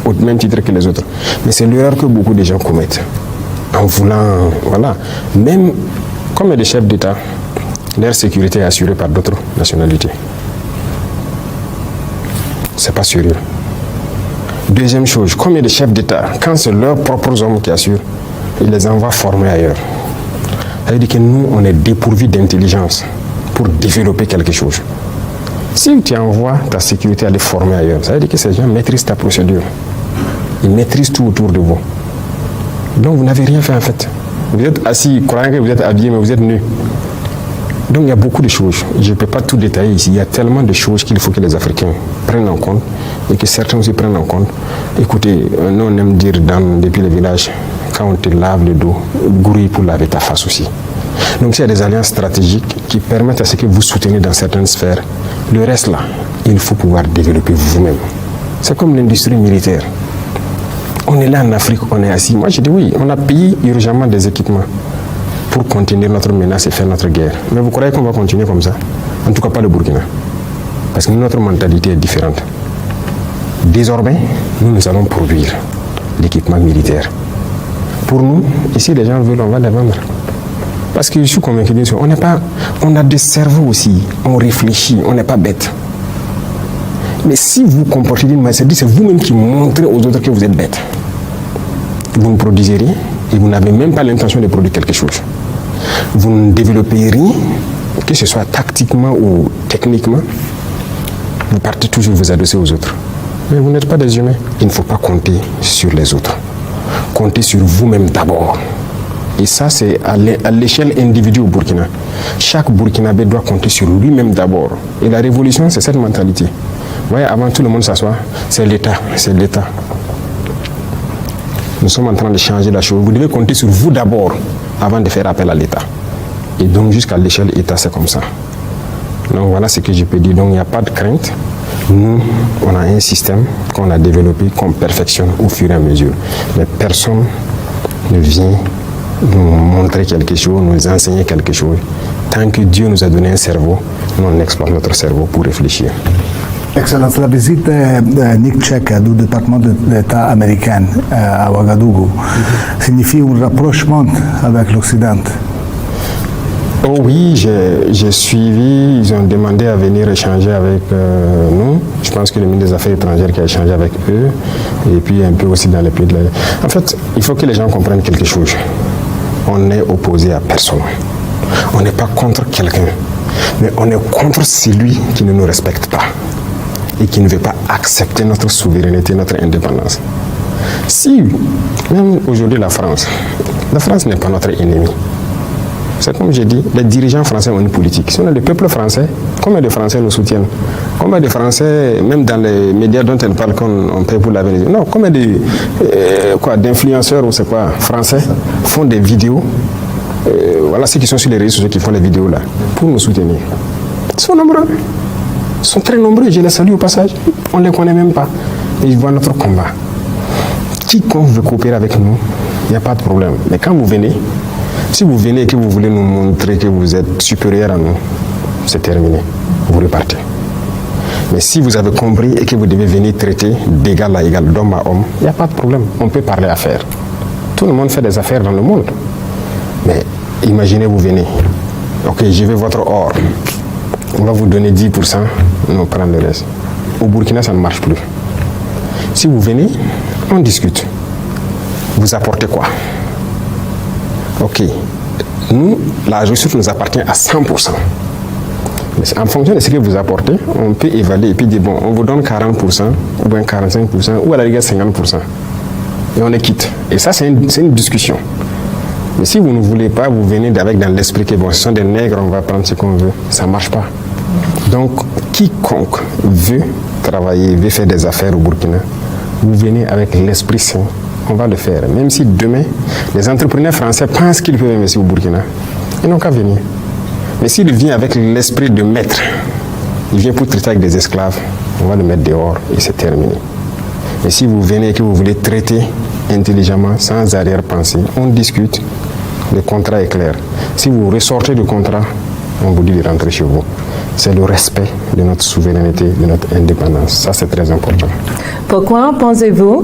Speaker 1: au même titre que les autres. Mais c'est l'erreur que beaucoup de gens commettent. En voulant, voilà. Même comme des chefs d'État, leur sécurité est assurée par d'autres nationalités. C'est pas sérieux. Deuxième chose, combien de chefs d'État, quand c'est leurs propres hommes qui assurent, ils les envoient former ailleurs. Ça veut dire que nous, on est dépourvus d'intelligence pour développer quelque chose. Si tu envoies ta sécurité aller former ailleurs, ça veut dire que ces gens maîtrisent ta procédure. Ils maîtrisent tout autour de vous. Donc vous n'avez rien fait en fait. Vous êtes assis, croyant que vous êtes habillé, mais vous êtes nu. Donc il y a beaucoup de choses. Je ne peux pas tout détailler ici. Il y a tellement de choses qu'il faut que les Africains prennent en compte et que certains aussi prennent en compte. Écoutez, nous on aime dire depuis les villages, quand on te lave le dos, grouille pour laver ta face aussi. Donc il y a des alliances stratégiques qui permettent à ce que vous soutenez dans certaines sphères. Le reste là, il faut pouvoir développer vous-même. C'est comme l'industrie militaire. On est là en Afrique, on est assis. Moi je dis oui, on a payé urgemment des équipements pour contenir notre menace et faire notre guerre. Mais vous croyez qu'on va continuer comme ça? En tout cas pas le Burkina. Parce que notre mentalité est différente. Désormais, nous allons produire l'équipement militaire. Pour nous, ici les gens veulent, on va les vendre. Parce que je suis convaincu de ça. On a des cerveaux aussi, on réfléchit, on n'est pas bête. Mais si vous comportez d'une manière, c'est vous-même qui montrez aux autres que vous êtes bête. Vous ne produisez rien et vous n'avez même pas l'intention de produire quelque chose. Vous ne développez rien, que ce soit tactiquement ou techniquement. Vous partez toujours vous adresser aux autres. Mais vous n'êtes pas des humains. Il ne faut pas compter sur les autres. Comptez sur vous-même d'abord. Et ça, c'est à l'échelle individuelle au Burkina. Chaque Burkinabé doit compter sur lui-même d'abord. Et la révolution, c'est cette mentalité. Vous voyez, avant tout le monde s'assoit, c'est l'État, c'est l'État. Nous sommes en train de changer la chose. Vous devez compter sur vous d'abord avant de faire appel à l'État. Et donc, jusqu'à l'échelle État, c'est comme ça. Donc, voilà ce que je peux dire. Donc, il n'y a pas de crainte. Nous, on a un système qu'on a développé, qu'on perfectionne au fur et à mesure. Mais personne ne vient nous montrer quelque chose, nous enseigner quelque chose. Tant que Dieu nous a donné un cerveau, nous on exploite notre cerveau pour réfléchir.
Speaker 4: Excellence, la visite de Nick Cheka du département d'État américain à Ouagadougou signifie un rapprochement avec l'Occident.
Speaker 1: Oh oui, j'ai suivi, ils ont demandé à venir échanger avec nous. Je pense que le ministre des Affaires étrangères qui a échangé avec eux, et puis un peu aussi dans les pays de la... En fait, il faut que les gens comprennent quelque chose. On n'est opposé à personne. On n'est pas contre quelqu'un, mais on est contre celui qui ne nous respecte pas et qui ne veut pas accepter notre souveraineté, notre indépendance. Si, même aujourd'hui la France n'est pas notre ennemi. C'est comme j'ai dit, les dirigeants français ont une politique. Si on a le peuple français, combien de Français nous soutiennent? Combien de Français, même dans les médias dont elle parle qu'on paie pour l'avenir? Non, combien d'influenceurs ou c'est quoi, français, font des vidéos, voilà ceux qui sont sur les réseaux sociaux qui font les vidéos là, pour nous soutenir. Ils sont nombreux. Ils sont très nombreux, je les salue au passage. On ne les connaît même pas. Mais ils voient notre combat. Quiconque veut coopérer avec nous, il n'y a pas de problème. Mais quand vous venez, si vous venez et que vous voulez nous montrer que vous êtes supérieur à nous, c'est terminé. Vous repartez. Mais si vous avez compris et que vous devez venir traiter d'égal à égal, d'homme à homme, il n'y a pas de problème. On peut parler affaires. Tout le monde fait des affaires dans le monde. Mais imaginez, vous venez. Ok, je veux votre or. On va vous donner 10%, nous on prend le reste. Au Burkina, ça ne marche plus. Si vous venez, on discute. Vous apportez quoi? Ok, nous, la ressource nous appartient à 100%. Mais en fonction de ce que vous apportez, on peut évaluer et puis dire, bon, on vous donne 40%, ou bien 45%, ou à la rigueur 50%. Et on les quitte. Et ça, c'est une discussion. Mais si vous ne voulez pas, vous venez avec dans l'esprit que, bon, ce sont des nègres, on va prendre ce qu'on veut. Ça ne marche pas. Donc, quiconque veut travailler, veut faire des affaires au Burkina, vous venez avec l'esprit sain on va le faire. Même si demain, les entrepreneurs français pensent qu'ils peuvent investir au Burkina, ils n'ont qu'à venir. Mais s'il vient avec l'esprit de maître, il vient pour traiter avec des esclaves, on va le mettre dehors et c'est terminé. Et si vous venez et que vous voulez traiter intelligemment, sans arrière-pensée, on discute, le contrat est clair. Si vous ressortez du contrat, on vous dit de rentrer chez vous. C'est le respect de notre souveraineté, de notre indépendance. Ça, c'est très important.
Speaker 5: Pourquoi pensez-vous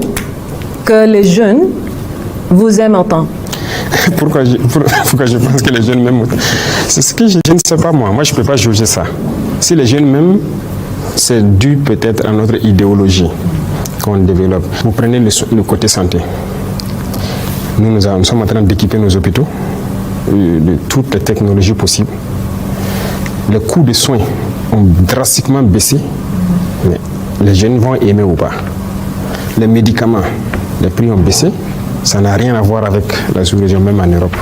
Speaker 5: que les jeunes vous aiment autant?
Speaker 1: Pourquoi je pense que les jeunes m'aiment? C'est ce que je ne sais pas moi. Moi, je ne peux pas juger ça. Si les jeunes m'aiment, c'est dû peut-être à notre idéologie qu'on développe. Vous prenez le côté santé. Nous sommes en train d'équiper nos hôpitaux de toutes les technologies possibles. Les coûts de soins ont drastiquement baissé, mais les jeunes vont aimer ou pas. Les médicaments, les prix ont baissé. Ça n'a rien à voir avec la sous-région, même en Europe.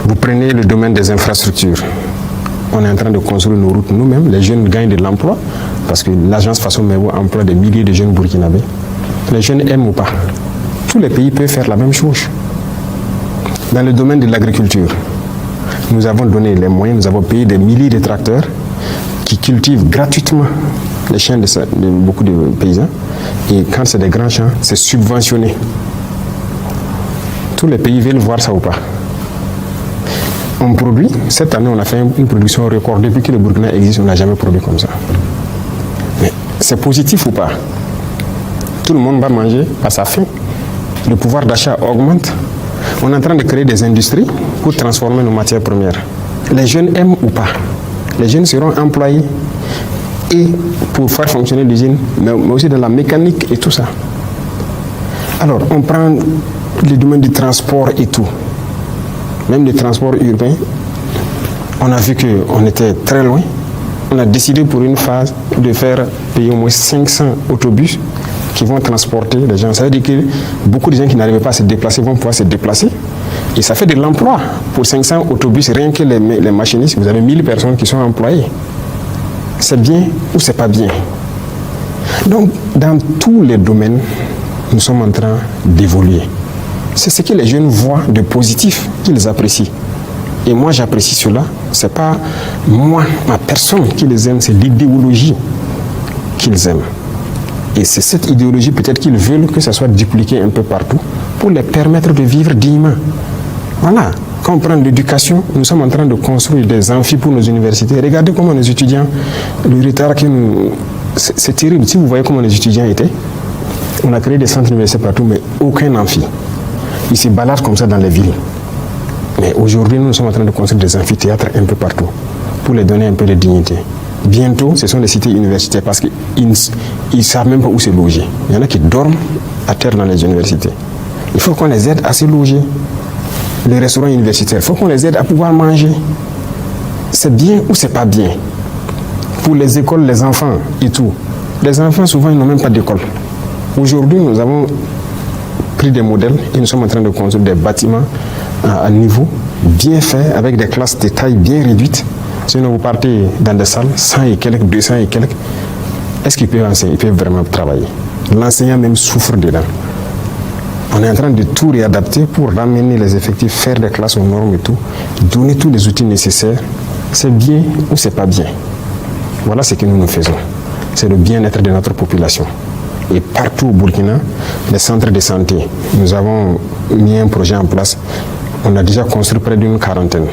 Speaker 1: Vous prenez le domaine des infrastructures. On est en train de construire nos routes nous-mêmes. Les jeunes gagnent de l'emploi parce que l'agence Faso Mewo emploie des milliers de jeunes burkinabés. Les jeunes aiment ou pas. Tous les pays peuvent faire la même chose. Dans le domaine de l'agriculture, nous avons donné les moyens, nous avons payé des milliers de tracteurs qui cultivent gratuitement les champs de beaucoup de paysans. Et quand c'est des grands champs, c'est subventionné. Tous les pays veulent voir ça ou pas. On produit, cette année on a fait une production record. Depuis que le Burkina existe, on n'a jamais produit comme ça. Mais c'est positif ou pas? Tout le monde va manger à sa faim. Le pouvoir d'achat augmente. On est en train de créer des industries pour transformer nos matières premières. Les jeunes aiment ou pas? Les jeunes seront employés et pour faire fonctionner l'usine, mais aussi de la mécanique et tout ça. Alors, on prend le domaine du transport et tout. Même le transport urbain, on a vu qu'on était très loin. On a décidé pour une phase de faire payer au moins 500 autobus qui vont transporter les gens. Ça veut dire que beaucoup de gens qui n'arrivaient pas à se déplacer vont pouvoir se déplacer. Et ça fait de l'emploi. Pour 500 autobus, rien que les machinistes, vous avez 1000 personnes qui sont employées. C'est bien ou c'est pas bien? Donc, dans tous les domaines, nous sommes en train d'évoluer. C'est ce que les jeunes voient de positif qu'ils apprécient. Et moi, j'apprécie cela. C'est pas moi, ma personne qui les aime, c'est l'idéologie qu'ils aiment. Et c'est cette idéologie peut-être qu'ils veulent que ça soit dupliqué un peu partout pour les permettre de vivre dignement. Voilà. Quand on prend l'éducation, nous sommes en train de construire des amphis pour nos universités. Regardez comment nos étudiants, le retard que nous... C'est terrible. Si vous voyez comment les étudiants étaient, on a créé des centres universitaires partout, mais aucun amphi. Ils se baladent comme ça dans les villes. Mais aujourd'hui, nous sommes en train de construire des amphithéâtres un peu partout pour les donner un peu de dignité. Bientôt, ce sont des cités universitaires parce qu'ils ne savent même pas où se loger. Il y en a qui dorment à terre dans les universités. Il faut qu'on les aide à se loger. Les restaurants universitaires, il faut qu'on les aide à pouvoir manger. C'est bien ou c'est pas bien? Pour les écoles, les enfants et tout. Les enfants, souvent, ils n'ont même pas d'école. Aujourd'hui, nous avons pris des modèles et nous sommes en train de construire des bâtiments à niveau bien faits, avec des classes de taille bien réduites. Sinon, vous partez dans des salles, 100 et quelques, 200 et quelques. Est-ce qu'ils peuvent enseigner? Ils peuvent vraiment travailler. L'enseignant même souffre dedans. On est en train de tout réadapter pour ramener les effectifs, faire des classes aux normes et tout, donner tous les outils nécessaires. C'est bien ou c'est pas bien? Voilà ce que nous faisons. C'est le bien-être de notre population. Et partout au Burkina, les centres de santé, nous avons mis un projet en place. On a déjà construit près d'une quarantaine.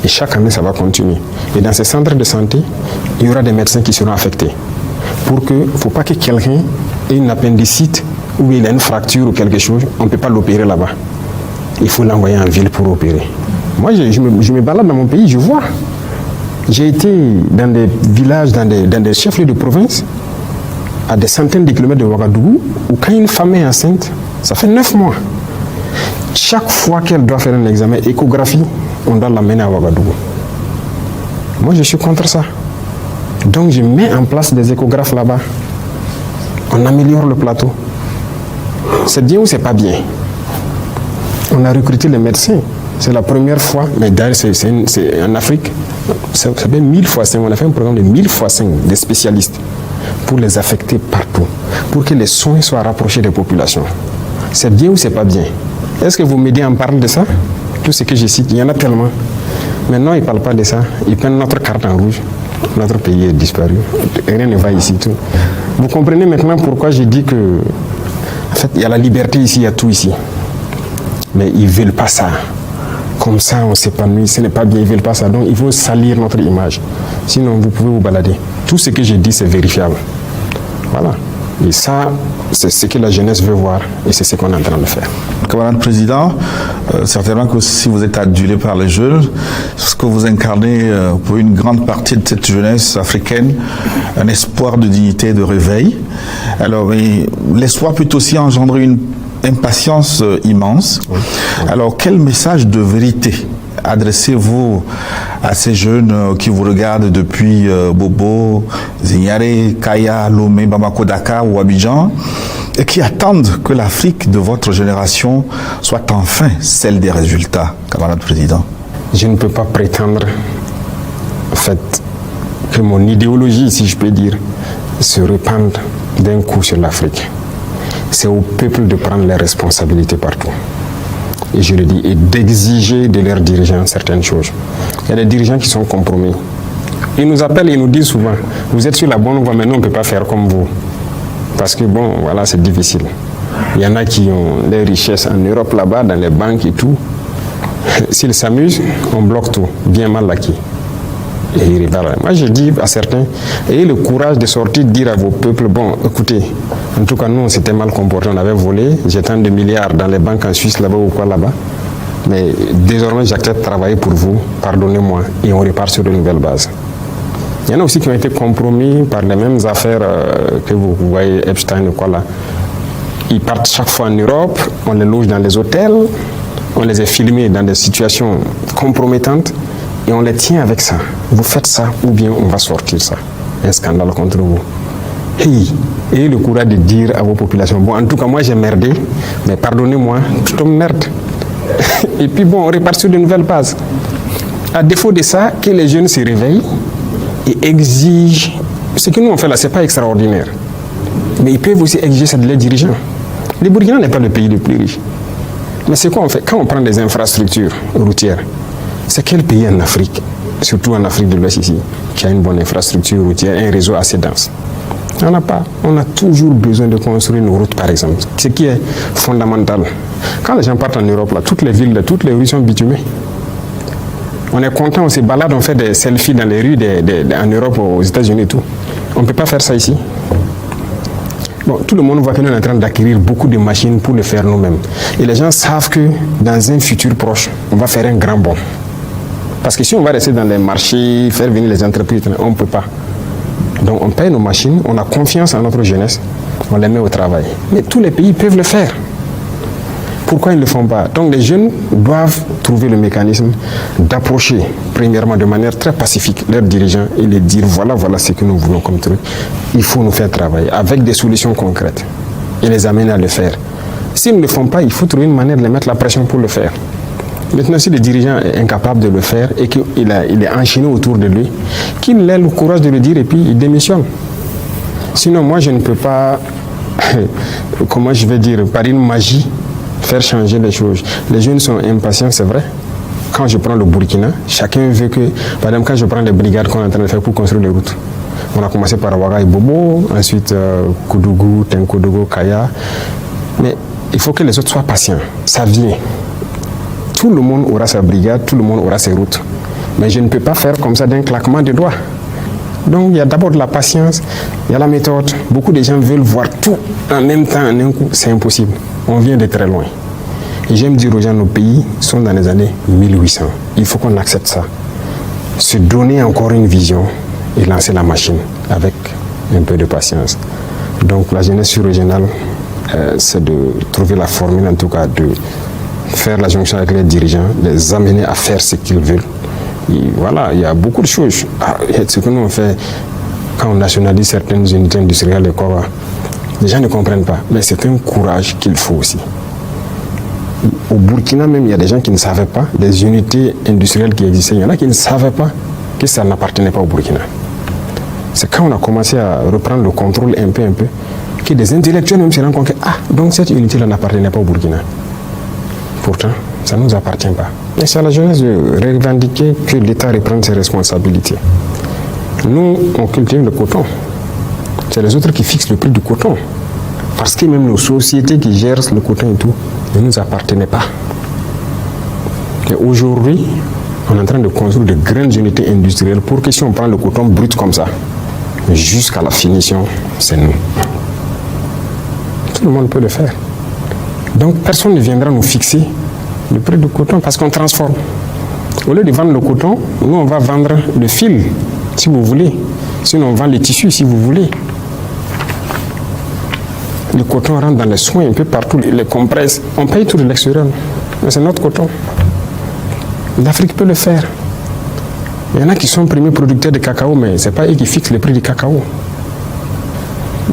Speaker 1: Et chaque année, ça va continuer. Et dans ces centres de santé, il y aura des médecins qui seront affectés. Pour que, il ne faut pas que quelqu'un ait une appendicite ou il a une fracture ou quelque chose, on ne peut pas l'opérer là-bas. Il faut l'envoyer en ville pour opérer. Moi, je me balade dans mon pays, je vois. J'ai été dans des villages, dans des chefs-lieux de province, à des centaines de kilomètres de Ouagadougou, où quand une femme est enceinte, ça fait 9 mois. Chaque fois qu'elle doit faire un examen échographie, on doit l'amener à Ouagadougou. Moi, je suis contre ça. Donc, je mets en place des échographes là-bas. On améliore le plateau. C'est bien ou c'est pas bien? On a recruté les médecins. C'est la première fois, mais d'ailleurs, c'est en Afrique, ça fait 1000 fois 5. On a fait un programme de 1000 fois 5 des spécialistes pour les affecter partout. pour que les soins soient rapprochés des populations. C'est bien ou c'est pas bien? Est-ce que vos médias en parlent de ça? Tout ce que je cite, il y en a tellement. Mais non, ils ne parlent pas de ça. Ils prennent notre carte en rouge. Notre pays est disparu. Rien ne va ici. Tout. Vous comprenez maintenant pourquoi je dis que, en fait, il y a la liberté ici, il y a tout ici. Mais ils ne veulent pas ça. Comme ça, on s'épanouit. Ce n'est pas bien, ils ne veulent pas ça. Donc, il faut salir notre image. Sinon, vous pouvez vous balader. Tout ce que je dis, c'est vérifiable. Voilà. Et ça, c'est ce que la jeunesse veut voir et c'est ce qu'on est en train de faire.
Speaker 3: Camarade Président, certainement que si vous êtes adulé par les jeunes, ce que vous incarnez pour une grande partie de cette jeunesse africaine, un espoir de dignité et de réveil. Alors, l'espoir peut aussi engendrer une impatience immense. Oui. Alors, quel message de vérité adressez-vous à ces jeunes qui vous regardent depuis Bobo, Zignare, Kaya, Lomé, Bamako, Dakar ou Abidjan et qui attendent que l'Afrique de votre génération soit enfin celle des résultats, camarade président?
Speaker 1: Je ne peux pas prétendre, en fait, que mon idéologie, si je peux dire, se répande d'un coup sur l'Afrique. C'est au peuple de prendre les responsabilités partout. Et je le dis, et d'exiger de leurs dirigeants certaines choses. Il y a des dirigeants qui sont compromis. Ils nous appellent et nous disent souvent, vous êtes sur la bonne voie, mais nous on ne peut pas faire comme vous. Parce que bon, voilà, c'est difficile. Il y en a qui ont des richesses en Europe là-bas, dans les banques et tout. S'ils s'amusent, on bloque tout, bien mal acquis. Et ils rivalisent. Moi je dis à certains, ayez le courage de sortir, de dire à vos peuples, bon, écoutez, en tout cas nous on s'était mal comporté, on avait volé, j'ai tant de milliards dans les banques en Suisse là-bas ou quoi là-bas, mais désormais j'accepte de travailler pour vous, pardonnez-moi, et on repart sur de nouvelles bases. Il y en a aussi qui ont été compromis par les mêmes affaires que vous voyez, Epstein ou quoi là. Ils partent chaque fois en Europe, on les loge dans les hôtels, on les a filmés dans des situations compromettantes, et on les tient avec ça. Vous faites ça ou bien on va sortir ça. Un scandale contre vous. Hey, ayez le courage de dire à vos populations, bon en tout cas moi j'ai merdé, mais pardonnez-moi, tout homme merde. Et puis bon, on repart sur de nouvelles bases. À défaut de ça, que les jeunes se réveillent et exigent. Ce que nous on fait là, c'est pas extraordinaire. Mais ils peuvent aussi exiger ça de leurs dirigeants. Le Burkina n'est pas le pays le plus riche. Mais c'est quoi on fait? Quand on prend des infrastructures routières, c'est quel pays en Afrique, surtout en Afrique de l'Ouest ici, qui a une bonne infrastructure routière, un réseau assez dense? On n'a pas. On a toujours besoin de construire une route, par exemple. Ce qui est fondamental. Quand les gens partent en Europe, là, toutes les villes, toutes les rues sont bitumées. On est content, on se balade, on fait des selfies dans les rues en Europe, aux États-Unis et tout. On ne peut pas faire ça ici. Bon, tout le monde voit que nous sommes en train d'acquérir beaucoup de machines pour le faire nous-mêmes. Et les gens savent que dans un futur proche, on va faire un grand bond. Parce que si on va rester dans les marchés, faire venir les entreprises, on ne peut pas. Donc on paye nos machines, on a confiance en notre jeunesse, on les met au travail. Mais tous les pays peuvent le faire. Pourquoi ils ne le font pas? Donc les jeunes doivent trouver le mécanisme d'approcher, premièrement de manière très pacifique, leurs dirigeants et les dire voilà ce que nous voulons comme truc. Il faut nous faire travailler avec des solutions concrètes et les amener à le faire. S'ils ne le font pas, il faut trouver une manière de les mettre la pression pour le faire. Maintenant, si le dirigeant est incapable de le faire et qu'il est enchaîné autour de lui, qu'il ait le courage de le dire et puis il démissionne. Sinon, moi, je ne peux pas, comment je vais dire, par une magie, faire changer les choses. Les jeunes sont impatients, c'est vrai. Quand je prends le Burkina, chacun veut que, par exemple, quand je prends les brigades qu'on est en train de faire pour construire les routes, on a commencé par Ouaga et Bobo, ensuite Koudougou, Tenkodogo, Kaya. Mais il faut que les autres soient patients. Ça vient. Tout le monde aura sa brigade, tout le monde aura ses routes. Mais je ne peux pas faire comme ça d'un claquement de doigts. Donc il y a d'abord de la patience, il y a la méthode. Beaucoup de gens veulent voir tout en même temps, en un coup. C'est impossible. On vient de très loin. Et j'aime dire aux gens, nos pays sont dans les années 1800. Il faut qu'on accepte ça. Se donner encore une vision et lancer la machine avec un peu de patience. Donc la jeunesse sur-régionale, c'est de trouver la formule, en tout cas, de faire la jonction avec les dirigeants, les amener à faire ce qu'ils veulent. Et voilà, il y a beaucoup de choses. Ce que nous on fait quand on nationalise certaines unités industrielles, les gens ne comprennent pas. Mais c'est un courage qu'il faut aussi. Au Burkina même, il y a des gens qui ne savaient pas, des unités industrielles qui existaient, il y en a qui ne savaient pas que ça n'appartenait pas au Burkina. C'est quand on a commencé à reprendre le contrôle un peu, que des intellectuels même se rendent compte que donc cette unité-là n'appartenait pas au Burkina. Pourtant, ça ne nous appartient pas. Et c'est à la jeunesse de revendiquer que l'État reprenne ses responsabilités. Nous, on cultive le coton. C'est les autres qui fixent le prix du coton. Parce que même nos sociétés qui gèrent le coton et tout ne nous appartenaient pas. Et aujourd'hui, on est en train de construire de grandes unités industrielles pour que si on prend le coton brut comme ça, jusqu'à la finition, c'est nous. Tout le monde peut le faire. Donc personne ne viendra nous fixer le prix du coton parce qu'on transforme. Au lieu de vendre le coton, nous on va vendre le fil, si vous voulez. Sinon on vend les tissus, si vous voulez. Le coton rentre dans les soins un peu partout, les compresses. On paye tout de l'extérieur. Mais c'est notre coton. L'Afrique peut le faire. Il y en a qui sont premiers producteurs de cacao, mais ce n'est pas eux qui fixent le prix du cacao.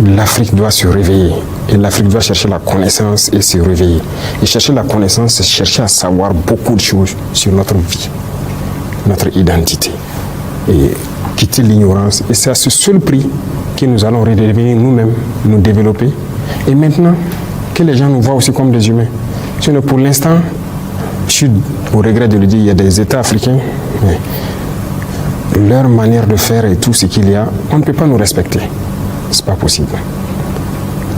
Speaker 1: L'Afrique doit se réveiller. Et l'Afrique doit chercher la connaissance et se réveiller. Et chercher la connaissance, c'est chercher à savoir beaucoup de choses sur notre vie, notre identité. Et quitter l'ignorance. Et c'est à ce seul prix que nous allons redevenir nous-mêmes, nous développer. Et maintenant, que les gens nous voient aussi comme des humains. Sinon, pour l'instant, je suis au regret de le dire, il y a des États africains, mais leur manière de faire et tout ce qu'il y a, on ne peut pas nous respecter. C'est pas possible.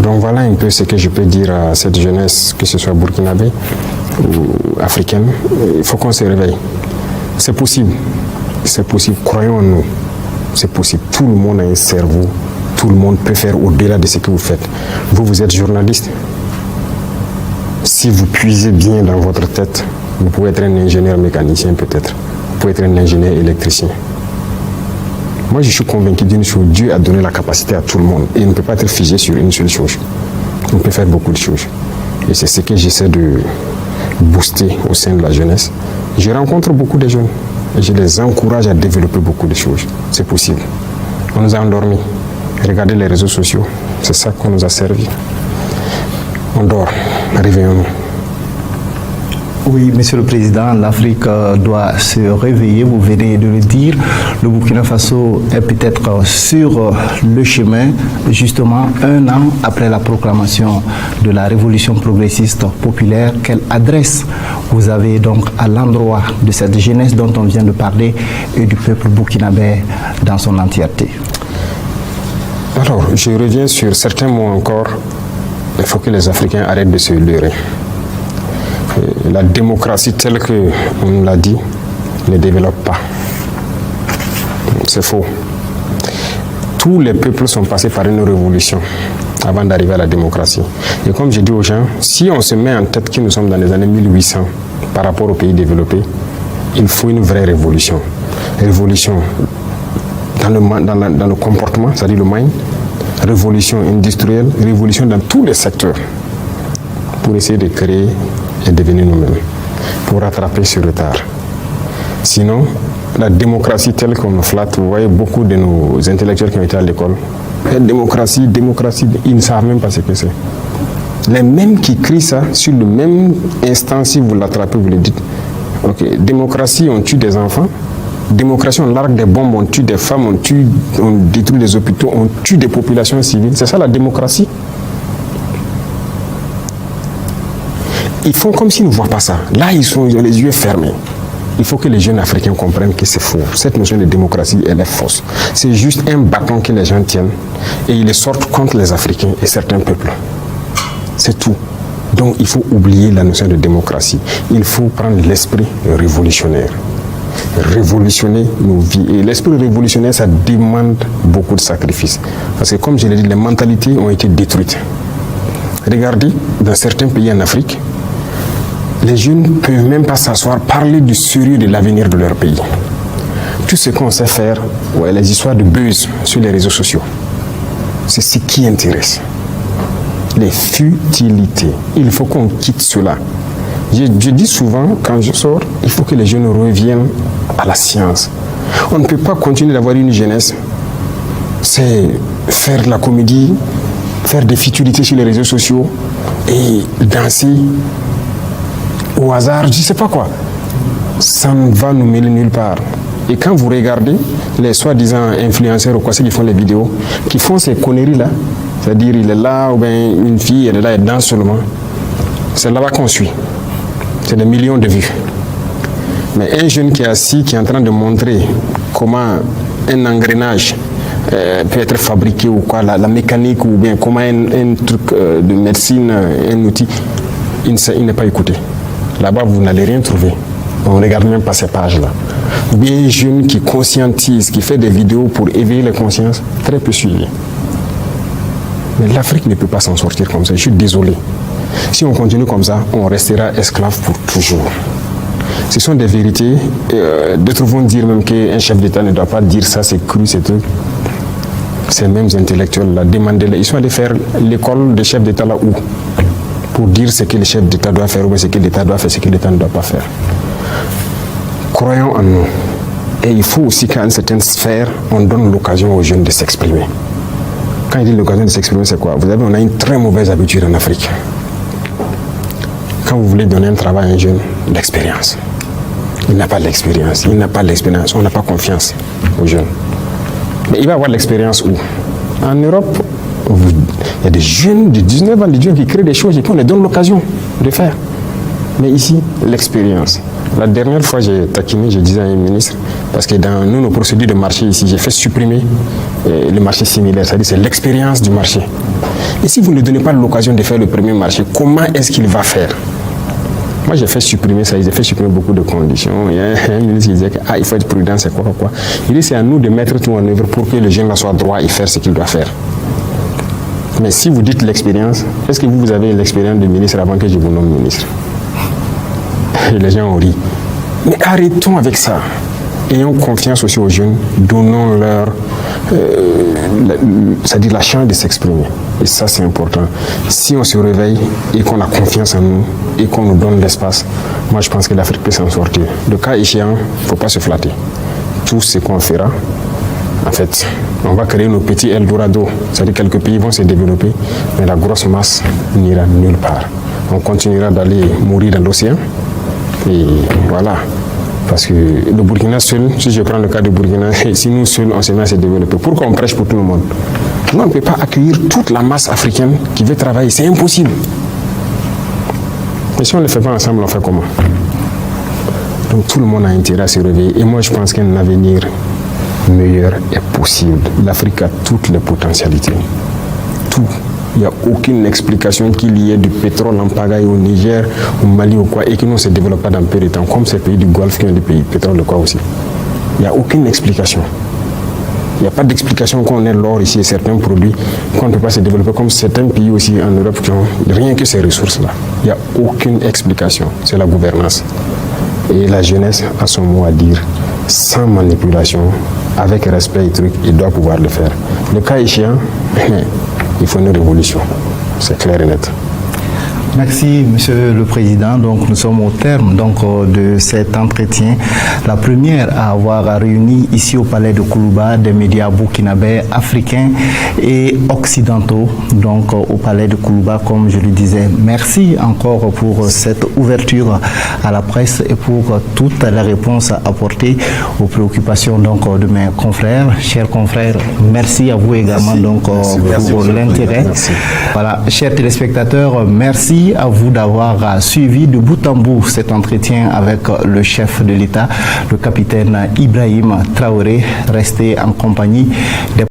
Speaker 1: Donc voilà un peu ce que je peux dire à cette jeunesse, que ce soit burkinabé ou africaine. Il faut qu'on se réveille. C'est possible. C'est possible. Croyons en nous. C'est possible. Tout le monde a un cerveau. Tout le monde peut faire au-delà de ce que vous faites. Vous êtes journaliste. Si vous puisez bien dans votre tête, vous pouvez être un ingénieur mécanicien peut-être. Vous pouvez être un ingénieur électricien. Moi, je suis convaincu d'une chose. Dieu a donné la capacité à tout le monde. Et il ne peut pas être figé sur une seule chose. On peut faire beaucoup de choses. Et c'est ce que j'essaie de booster au sein de la jeunesse. Je rencontre beaucoup de jeunes. Et je les encourage à développer beaucoup de choses. C'est possible. On nous a endormis. Regardez les réseaux sociaux. C'est ça qu'on nous a servi. On dort. Réveillons-nous.
Speaker 6: Oui, Monsieur le Président, l'Afrique doit se réveiller, vous venez de le dire. Le Burkina Faso est peut-être sur le chemin, justement, 1 an après la proclamation de la révolution progressiste populaire. Quelle adresse vous avez donc à l'endroit de cette jeunesse dont on vient de parler et du peuple burkinabé dans son entièreté?
Speaker 1: Alors, je reviens sur certains mots encore. Il faut que les Africains arrêtent de se leurrer. La démocratie telle qu'on nous l'a dit ne développe pas. C'est faux. Tous les peuples sont passés par une révolution avant d'arriver à la démocratie. Et comme je dis aux gens, si on se met en tête que nous sommes dans les années 1800 par rapport aux pays développés, il faut une vraie révolution. Révolution dans le comportement, c'est-à-dire le mind, révolution industrielle, révolution dans tous les secteurs pour essayer de créer et devenir nous-mêmes, pour rattraper ce retard. Sinon, la démocratie telle qu'on nous flatte, vous voyez beaucoup de nos intellectuels qui ont été à l'école, démocratie, ils ne savent même pas ce que c'est. Les mêmes qui crient ça, sur le même instant, si vous l'attrapez, vous le dites, ok, démocratie, on tue des enfants, démocratie, on largue des bombes, on tue des femmes, on détruit les hôpitaux, on tue des populations civiles, c'est ça la démocratie? Ils font comme s'ils ne voient pas ça. Là, ils ont les yeux fermés. Il faut que les jeunes Africains comprennent que c'est faux. Cette notion de démocratie, elle est fausse. C'est juste un bâton que les gens tiennent et ils le sortent contre les Africains et certains peuples. C'est tout. Donc, il faut oublier la notion de démocratie. Il faut prendre l'esprit révolutionnaire. Révolutionner nos vies. Et l'esprit révolutionnaire, ça demande beaucoup de sacrifices. Parce que, comme je l'ai dit, les mentalités ont été détruites. Regardez, dans certains pays en Afrique, les jeunes ne peuvent même pas s'asseoir, parler du sérieux de l'avenir de leur pays. Tout ce qu'on sait faire, ouais, les histoires de buzz sur les réseaux sociaux, c'est ce qui intéresse. Les futilités. Il faut qu'on quitte cela. Je dis souvent, quand je sors, il faut que les jeunes reviennent à la science. On ne peut pas continuer d'avoir une jeunesse, c'est faire de la comédie, faire des futilités sur les réseaux sociaux et danser au hasard, je ne sais pas quoi. Ça ne va nous mêler nulle part. Et quand vous regardez les soi-disant influenceurs ou quoi, ceux qui font les vidéos, qui font ces conneries-là, C'est-à-dire, il est là, ou bien une fille, elle est là, elle danse seulement. C'est là-bas qu'on suit. C'est des millions de vues. Mais un jeune qui est assis, qui est en train de montrer comment un engrenage peut être fabriqué ou quoi, la mécanique ou bien comment un truc de médecine, un outil, il n'est pas écouté. Là-bas, vous n'allez rien trouver. On ne regarde même pas ces pages-là. Bien un jeune qui conscientise, qui fait des vidéos pour éveiller les consciences, très peu suivi. Mais l'Afrique ne peut pas s'en sortir comme ça. Je suis désolé. Si on continue comme ça, on restera esclave pour toujours. Ce sont des vérités. D'autres vont dire même qu'un chef d'État ne doit pas dire ça, c'est cru, c'est tout. Ces mêmes intellectuels-là, demandez-les. Ils sont allés faire l'école de chef d'État là où? Pour dire ce que le chef d'État doit faire ou ce que l'État doit faire, ce que l'État ne doit pas faire. Croyons en nous. Et il faut aussi qu'à une certaine sphère, on donne l'occasion aux jeunes de s'exprimer. Quand il dit l'occasion de s'exprimer, c'est quoi? On a une très mauvaise habitude en Afrique. Quand vous voulez donner un travail à un jeune, l'expérience. Il n'a pas l'expérience, il n'a pas l'expérience, on n'a pas confiance aux jeunes. Mais il va avoir l'expérience où? En Europe, il y a des jeunes de 19 ans, des jeunes qui créent des choses et puis on les donne l'occasion de faire. Mais ici, l'expérience. La dernière fois, j'ai taquiné, je disais à un ministre, parce que dans nos procédures de marché ici, j'ai fait supprimer le marché similaire, c'est-à-dire c'est l'expérience du marché. Et si vous ne donnez pas l'occasion de faire le premier marché, comment est-ce qu'il va faire? Moi, j'ai fait supprimer ça, j'ai fait supprimer beaucoup de conditions. Il y a un ministre qui disait qu'il faut être prudent, c'est quoi. Il dit c'est à nous de mettre tout en œuvre pour que le jeune soit droit et faire ce qu'il doit faire. Mais si vous dites l'expérience, est-ce que vous avez l'expérience de ministre avant que je vous nomme ministre? Et les gens ont ri. Mais arrêtons avec ça. Ayons confiance aussi aux jeunes, donnons-leur c'est-à-dire la chance de s'exprimer. Et ça, c'est important. Si on se réveille et qu'on a confiance en nous et qu'on nous donne l'espace, moi, je pense que l'Afrique peut s'en sortir. Le cas échéant, il ne faut pas se flatter. Tout ce qu'on fera, en fait, on va créer nos petits Eldorado. C'est-à-dire quelques pays vont se développer, mais la grosse masse n'ira nulle part. On continuera d'aller mourir dans l'océan. Et voilà. Parce que le Burkina seul, si je prends le cas du Burkina, si nous seuls on se met à se développer, pourquoi on prêche pour tout le monde? Nous, on ne peut pas accueillir toute la masse africaine qui veut travailler, c'est impossible. Mais si on ne le fait pas ensemble, on fait comment? Donc tout le monde a intérêt à se réveiller. Et moi, je pense qu'un avenir meilleur est possible. L'Afrique a toutes les potentialités. Tout. Il n'y a aucune explication qu'il y ait du pétrole en pagaille au Niger, au Mali ou quoi, et que nous ne se développe pas dans peu de temps, comme ces pays du Golfe qui ont des pays pétrole ou quoi aussi. Il n'y a aucune explication. Il n'y a pas d'explication qu'on ait l'or ici et certains produits qu'on ne peut pas se développer comme certains pays aussi en Europe qui ont rien que ces ressources-là. Il n'y a aucune explication. C'est la gouvernance. Et la jeunesse a son mot à dire, sans manipulation, avec respect et trucs, il doit pouvoir le faire. Le cas échéant, il faut une révolution. C'est clair et net.
Speaker 6: Merci, Monsieur le Président. Donc, nous sommes au terme de cet entretien. La première à avoir réuni ici au Palais de Koulouba des médias burkinabés, africains et occidentaux. Donc, au Palais de Koulouba, comme je le disais, merci encore pour cette ouverture à la presse et pour toutes les réponses apportées aux préoccupations de mes confrères. Chers confrères, merci à vous également pour l'intérêt. Voilà, chers téléspectateurs, merci à vous d'avoir suivi de bout en bout cet entretien avec le chef de l'État, le capitaine Ibrahim Traoré. Restez en compagnie des